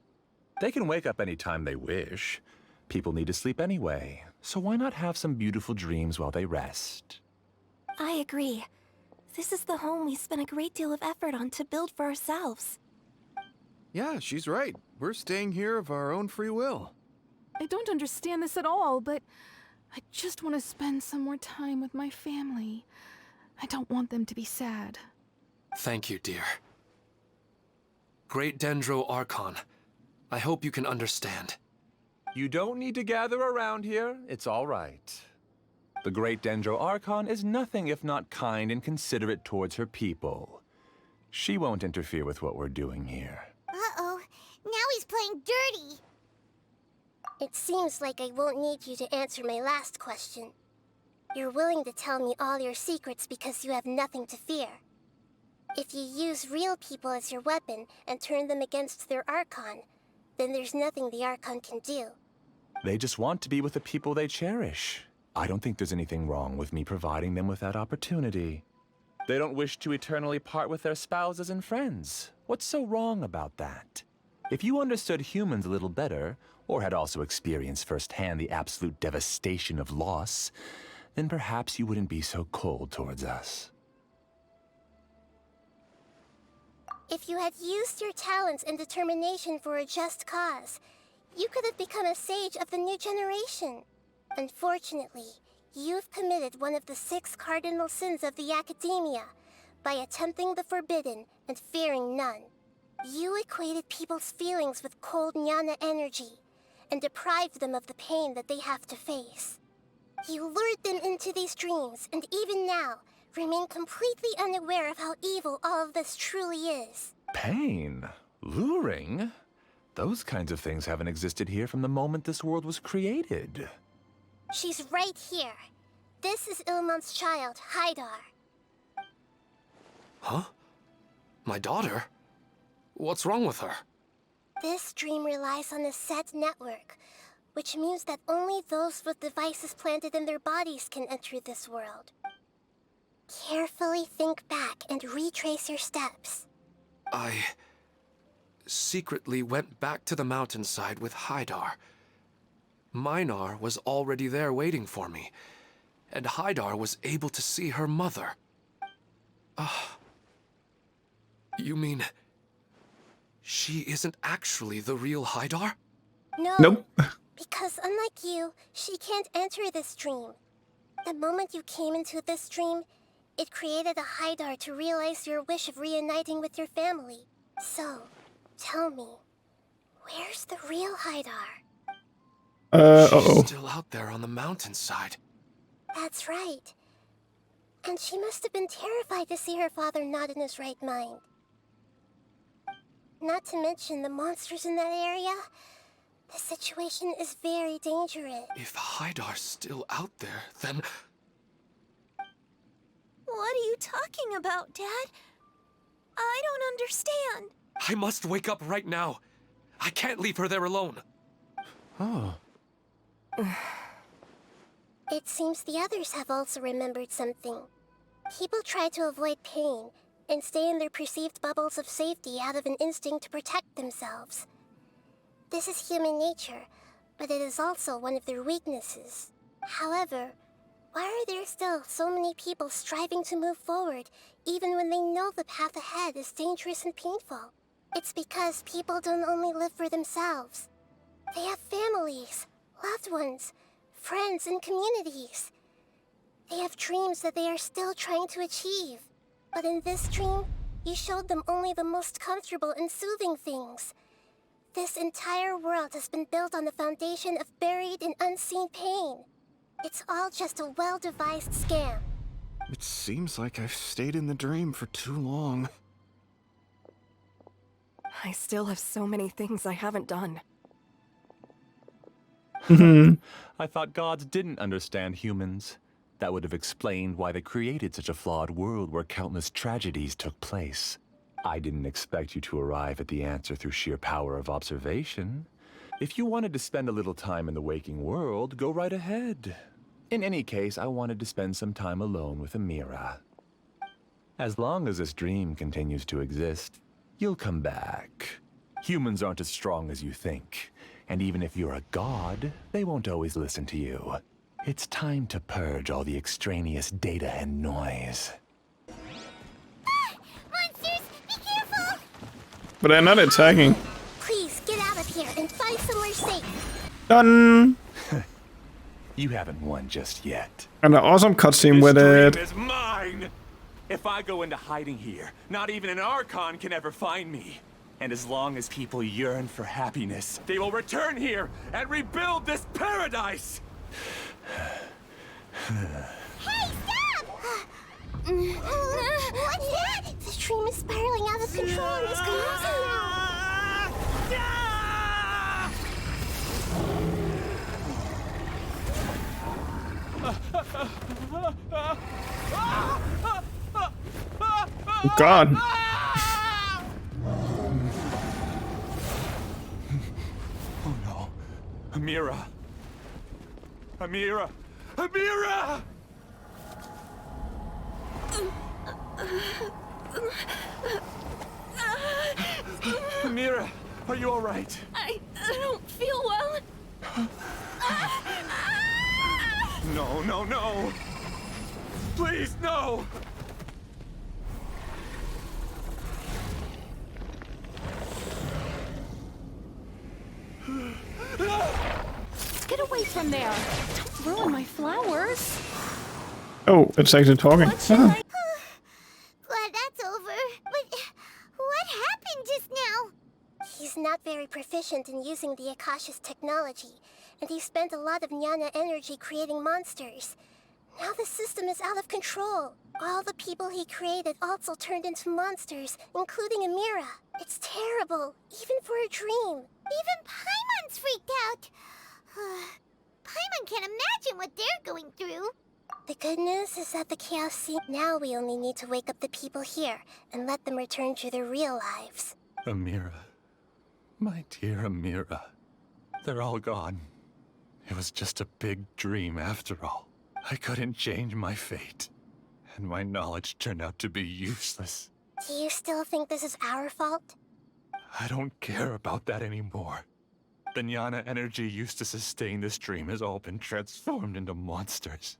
L: They can wake up any time they wish. People need to sleep anyway, so why not have some beautiful dreams while they rest?
G: I agree. This is the home we spent a great deal of effort on to build for ourselves.
M: Yeah, she's right. We're staying here of our own free will.
K: I don't understand this at all, but I just want to spend some more time with my family. I don't want them to be sad.
E: Thank you, dear. Great Dendro Archon, I hope you can understand.
L: You don't need to gather around here. It's all right. The Great Dendro Archon is nothing if not kind and considerate towards her people. She won't interfere with what we're doing here.
C: Uh-oh. Now he's playing dirty.
I: It seems like I won't need you to answer my last question. You're willing to tell me all your secrets because you have nothing to fear. If you use real people as your weapon and turn them against their Archon, then there's nothing the Archon can do.
L: They just want to be with the people they cherish. I don't think there's anything wrong with me providing them with that opportunity. They don't wish to eternally part with their spouses and friends. What's so wrong about that? If you understood humans a little better, or had also experienced firsthand the absolute devastation of loss, then perhaps you wouldn't be so cold towards us.
I: If you had used your talents and determination for a just cause, you could have become a sage of the new generation. Unfortunately, you've committed one of the 6 cardinal sins of the Academia by attempting the forbidden and fearing none. You equated people's feelings with cold jnana energy and deprived them of the pain that they have to face. You lured them into these dreams, and even now, remain completely unaware of how evil all of this truly is.
L: Pain? Luring? Those kinds of things haven't existed here from the moment this world was created.
I: She's right here. This is Ilmon's child, Haidar.
E: Huh? My daughter? What's wrong with her?
I: This dream relies on a set network, which means that only those with devices planted in their bodies can enter this world. Carefully think back and retrace your steps.
E: I secretly went back to the mountainside with Haidar. Minar was already there waiting for me, and Haidar was able to see her mother. You mean she isn't actually the real Haidar?
I: No.
A: Nope.
I: Because unlike you, she can't enter this dream. The moment you came into this dream, it created a Haidar to realize your wish of reuniting with your family. So, Tell me, where's the real Haidar?
E: She's still out there on the mountainside.
I: That's right. And she must have been terrified to see her father not in his right mind. Not to mention the monsters in that area. The situation is very dangerous.
E: If Haidar's still out there, then...
F: What are you talking about, Dad? I don't understand.
E: I must wake up right now. I can't leave her there alone.
M: Oh.
I: It seems the others have also remembered something. People try to avoid pain and stay in their perceived bubbles of safety out of an instinct to protect themselves. This is human nature, but it is also one of their weaknesses. However, why are there still so many people striving to move forward, even when they know the path ahead is dangerous and painful? It's because people don't only live for themselves. They have families, loved ones, friends, and communities. They have dreams that they are still trying to achieve. But in this dream, you showed them only the most comfortable and soothing things. This entire world has been built on the foundation of buried and unseen pain. It's all just a well-devised scam.
M: It seems like I've stayed in the dream for too long.
N: I still have so many things I haven't done.
L: I thought gods didn't understand humans. That would have explained why they created such a flawed world where countless tragedies took place. I didn't expect you to arrive at the answer through sheer power of observation. If you wanted to spend a little time in the waking world, go right ahead. In any case, I wanted to spend some time alone with Amira. As long as this dream continues to exist, you'll come back. Humans aren't as strong as you think. And even if you're a god, they won't always listen to you. It's time to purge all the extraneous data and noise.
C: Monsters, be careful!
A: But they're not attacking.
I: Please, get out of here and find somewhere safe.
A: Done!
L: You haven't won just yet.
A: And an awesome cutscene with it.
L: This dream is mine! If I go into hiding here, not even an Archon can ever find me. And as long as people yearn for happiness, they will return here and rebuild this paradise!
C: Hey, stop! What's that?
I: The dream is spiraling out of control and is collapsing
A: Oh God.
L: Oh no. Amira. Amira! Amira! Amira, are you all right?
F: I don't feel well.
L: No, no, no! Please, no!
K: Get away from there! Don't ruin my flowers!
A: Oh, it's actually talking.
C: Glad that's over. But what happened just now?
I: He's not very proficient in using the Akasha's technology, and he spent a lot of Nyana energy creating monsters. Now the system is out of control. All the people he created also turned into monsters, including Amira. It's terrible, even for a dream.
C: Even Paimon's freaked out. Paimon can't imagine what they're going through.
I: The good news is that the chaos scene. Now we only need to wake up the people here and let them return to their real lives.
L: Amira. My dear Amira. They're all gone. It was just a big dream after all. I couldn't change my fate. And my knowledge turned out to be useless.
I: Do you still think this is our fault?
L: I don't care about that anymore. The Nyana energy used to sustain this dream has all been transformed into monsters.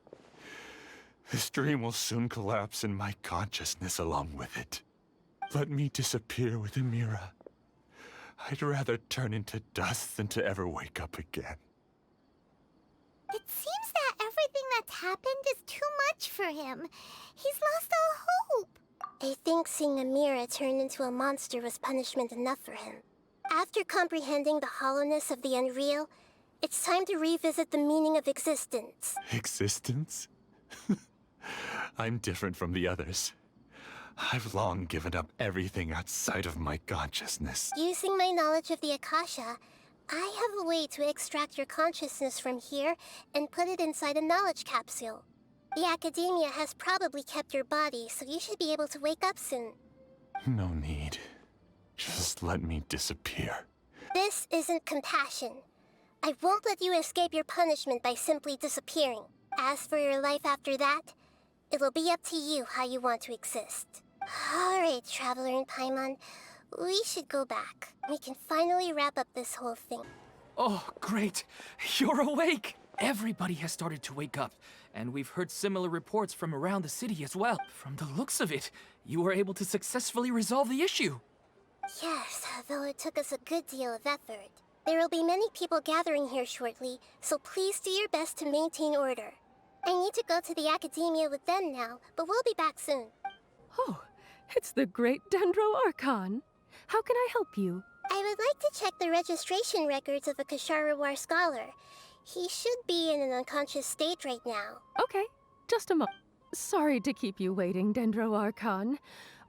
L: This dream will soon collapse and my consciousness along with it. Let me disappear with Amira. I'd rather turn into dust than to ever wake up again.
C: It seems that everything that's happened is too much for him. He's lost all hope.
I: I think seeing Amira turn into a monster was punishment enough for him. After comprehending the hollowness of the unreal, it's time to revisit the meaning of existence.
L: Existence? I'm different from the others. I've long given up everything outside of my consciousness.
I: Using my knowledge of the Akasha, I have a way to extract your consciousness from here and put it inside a knowledge capsule. The Academia has probably kept your body, so you should be able to wake up soon.
L: No need. Just let me disappear.
I: This isn't compassion. I won't let you escape your punishment by simply disappearing. As for your life after that, it'll be up to you how you want to exist. Alright, Traveler and Paimon, we should go back. We can finally wrap up this whole thing.
B: Oh, great. You're awake. Everybody has started to wake up, and we've heard similar reports from around the city as well. From the looks of it, you were able to successfully resolve the issue.
I: Yes, though it took us a good deal of effort. There will be many people gathering here shortly, so please do your best to maintain order. I need to go to the Academia with them now, but we'll be back soon.
O: Oh, it's the great Dendro Archon. How can I help you?
I: I would like to check the registration records of a Kasharawar scholar. He should be in an unconscious state right now.
O: Okay, just a moment. Sorry to keep you waiting, Dendro Archon.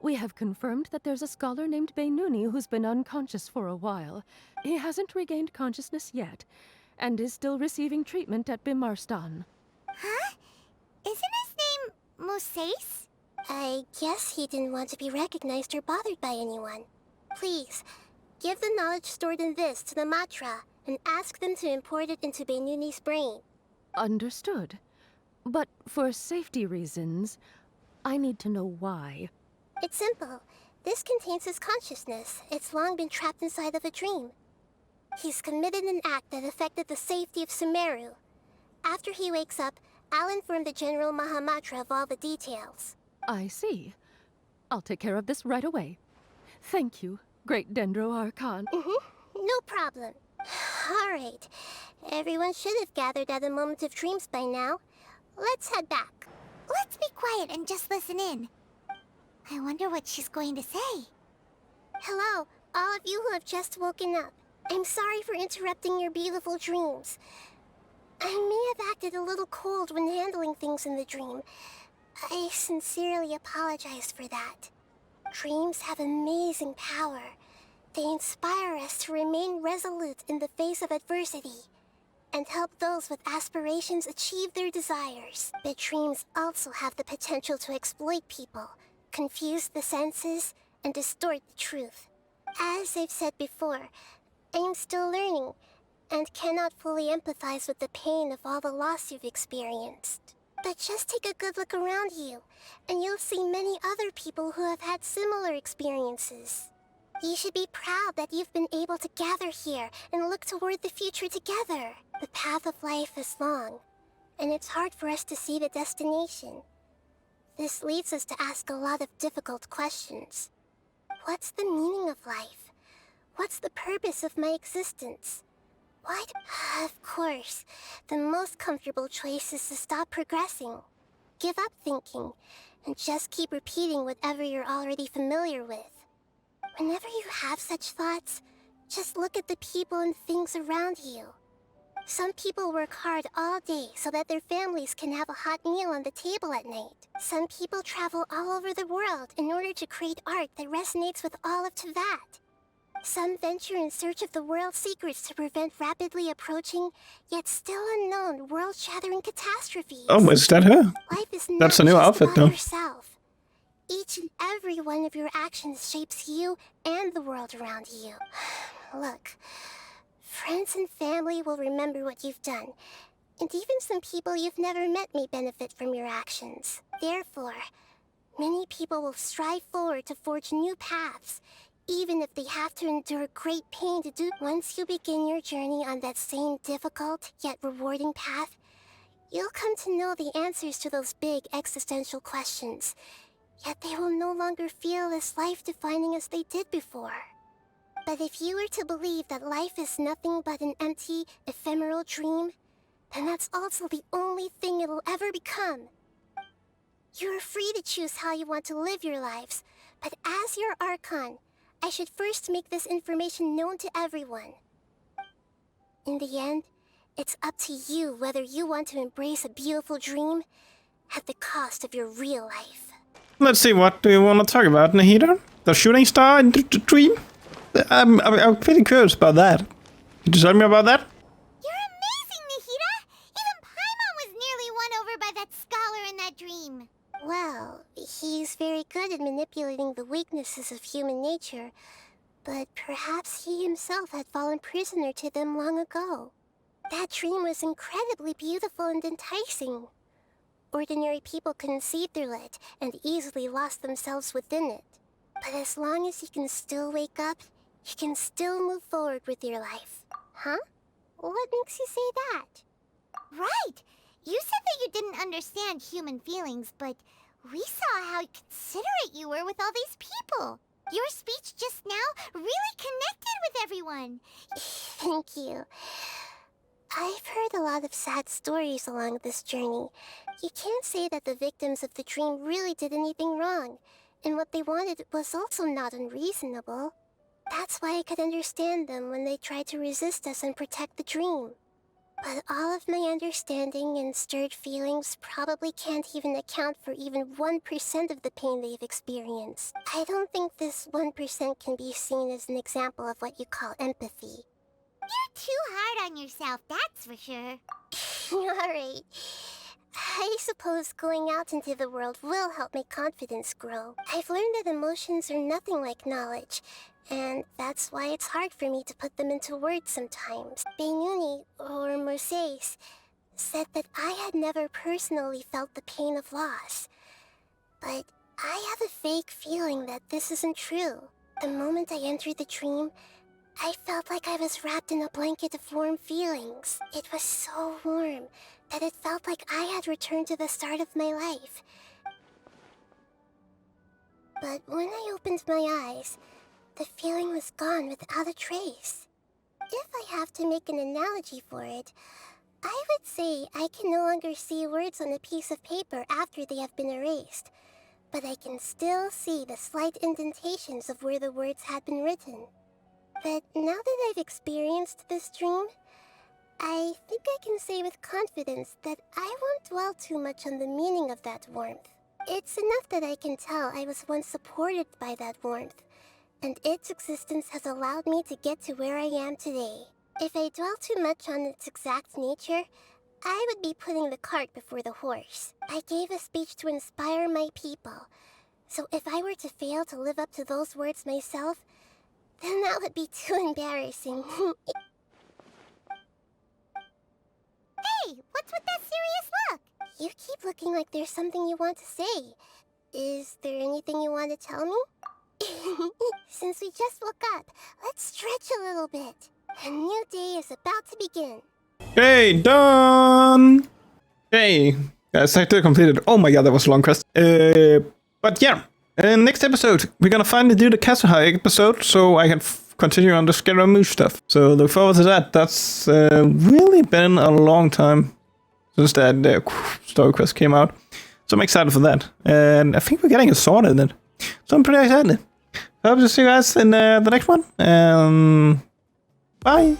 O: We have confirmed that there's a scholar named Beinuni who's been unconscious for a while. He hasn't regained consciousness yet, and is still receiving treatment at Bimarstan.
C: Huh? Isn't his name Moses?
I: I guess he didn't want to be recognized or bothered by anyone. Please, give the knowledge stored in this to the Matra, and ask them to import it into Beinuni's brain.
O: Understood. But for safety reasons, I need to know why.
I: It's simple. This contains his consciousness. It's long been trapped inside of a dream. He's committed an act that affected the safety of Sumeru. After he wakes up, I'll inform the General Mahamatra of all the details.
O: I see. I'll take care of this right away. Thank you, great Dendro Archon.
I: No problem. Alright. Everyone should have gathered at a moment of dreams by now. Let's head back.
C: Let's be quiet and just listen in. I wonder what she's going to say.
I: Hello, all of you who have just woken up. I'm sorry for interrupting your beautiful dreams. I may have acted a little cold when handling things in the dream. I sincerely apologize for that. Dreams have amazing power. They inspire us to remain resolute in the face of adversity, and help those with aspirations achieve their desires. But dreams also have the potential to exploit people, confuse the senses, and distort the truth. As I've said before, I'm still learning, and cannot fully empathize with the pain of all the loss you've experienced. But just take a good look around you, and you'll see many other people who have had similar experiences. You should be proud that you've been able to gather here and look toward the future together. The path of life is long, and it's hard for us to see the destination. This leads us to ask a lot of difficult questions. What's the meaning of life? What's the purpose of my existence? What? Of course, the most comfortable choice is to stop progressing. Give up thinking, and just keep repeating whatever you're already familiar with. Whenever you have such thoughts, just look at the people and things around you. Some people work hard all day so that their families can have a hot meal on the table at night. Some people travel all over the world in order to create art that resonates with all of Teyvat. Some venture in search of the world's secrets to prevent rapidly approaching, yet still unknown, world-shattering catastrophes.
A: Oh, is that her?
I: Life is
A: That's
I: not
A: a new
I: just
A: outfit,
I: about
A: though.
I: yourself. Each and every one of your actions shapes you and the world around you. Look, friends and family will remember what you've done, and even some people you've never met may benefit from your actions. Therefore, many people will strive forward to forge new paths, even if they have to endure great pain to do. Once you begin your journey on that same difficult yet rewarding path, you'll come to know the answers to those big existential questions. Yet they will no longer feel as life-defining as they did before. But if you were to believe that life is nothing but an empty, ephemeral dream, then that's also the only thing it'll ever become. You are free to choose how you want to live your lives, but as your Archon, I should first make this information known to everyone. In the end, it's up to you whether you want to embrace a beautiful dream at the cost of your real life.
A: Let's see, what do you want to talk about, Nahida? The shooting star in the dream? I'm pretty curious about that. Could you tell me about that?
C: You're amazing, Nahida! Even Paimon was nearly won over by that scholar in that dream.
I: Well, he's very good at manipulating the weaknesses of human nature, but perhaps he himself had fallen prisoner to them long ago. That dream was incredibly beautiful and enticing. Ordinary people couldn't see through it and easily lost themselves within it. But as long as you can still wake up, you can still move forward with your life. Huh? What makes you say that?
C: Right! You said that you didn't understand human feelings, but we saw how considerate you were with all these people. Your speech just now really connected with everyone.
I: Thank you. I've heard a lot of sad stories along this journey. You can't say that the victims of the dream really did anything wrong, and what they wanted was also not unreasonable. That's why I could understand them when they tried to resist us and protect the dream. But all of my understanding and stirred feelings probably can't even account for even 1% of the pain they've experienced. I don't think this 1% can be seen as an example of what you call empathy.
C: You're too hard on yourself, that's for sure.
I: Alright. I suppose going out into the world will help my confidence grow. I've learned that emotions are nothing like knowledge, and that's why it's hard for me to put them into words sometimes. Beinuni, or Moses, said that I had never personally felt the pain of loss. But I have a vague feeling that this isn't true. The moment I entered the dream, I felt like I was wrapped in a blanket of warm feelings. It was so warm that it felt like I had returned to the start of my life. But when I opened my eyes, the feeling was gone without a trace. If I have to make an analogy for it, I would say I can no longer see words on a piece of paper after they have been erased, but I can still see the slight indentations of where the words had been written. But now that I've experienced this dream, I think I can say with confidence that I won't dwell too much on the meaning of that warmth. It's enough that I can tell I was once supported by that warmth, and its existence has allowed me to get to where I am today. If I dwell too much on its exact nature, I would be putting the cart before the horse. I gave a speech to inspire my people, so if I were to fail to live up to those words myself, then that would be too embarrassing.
C: Hey, what's with that serious look?
I: You keep looking like there's something you want to say. Is there anything you want to tell me? Since we just woke up, let's stretch a little bit. A new day is about to begin.
A: Hey, done! Hey, guys, I did completed. Oh my god, that was a long quest. But yeah, next episode, we're gonna finally do the Castle High episode, so I can continue on the Scaramouche stuff. So look forward to that. That's really been a long time since that story quest came out. So I'm excited for that. And I think we're getting a sword in it. So I'm pretty excited. I hope to see you guys in the next one. Bye!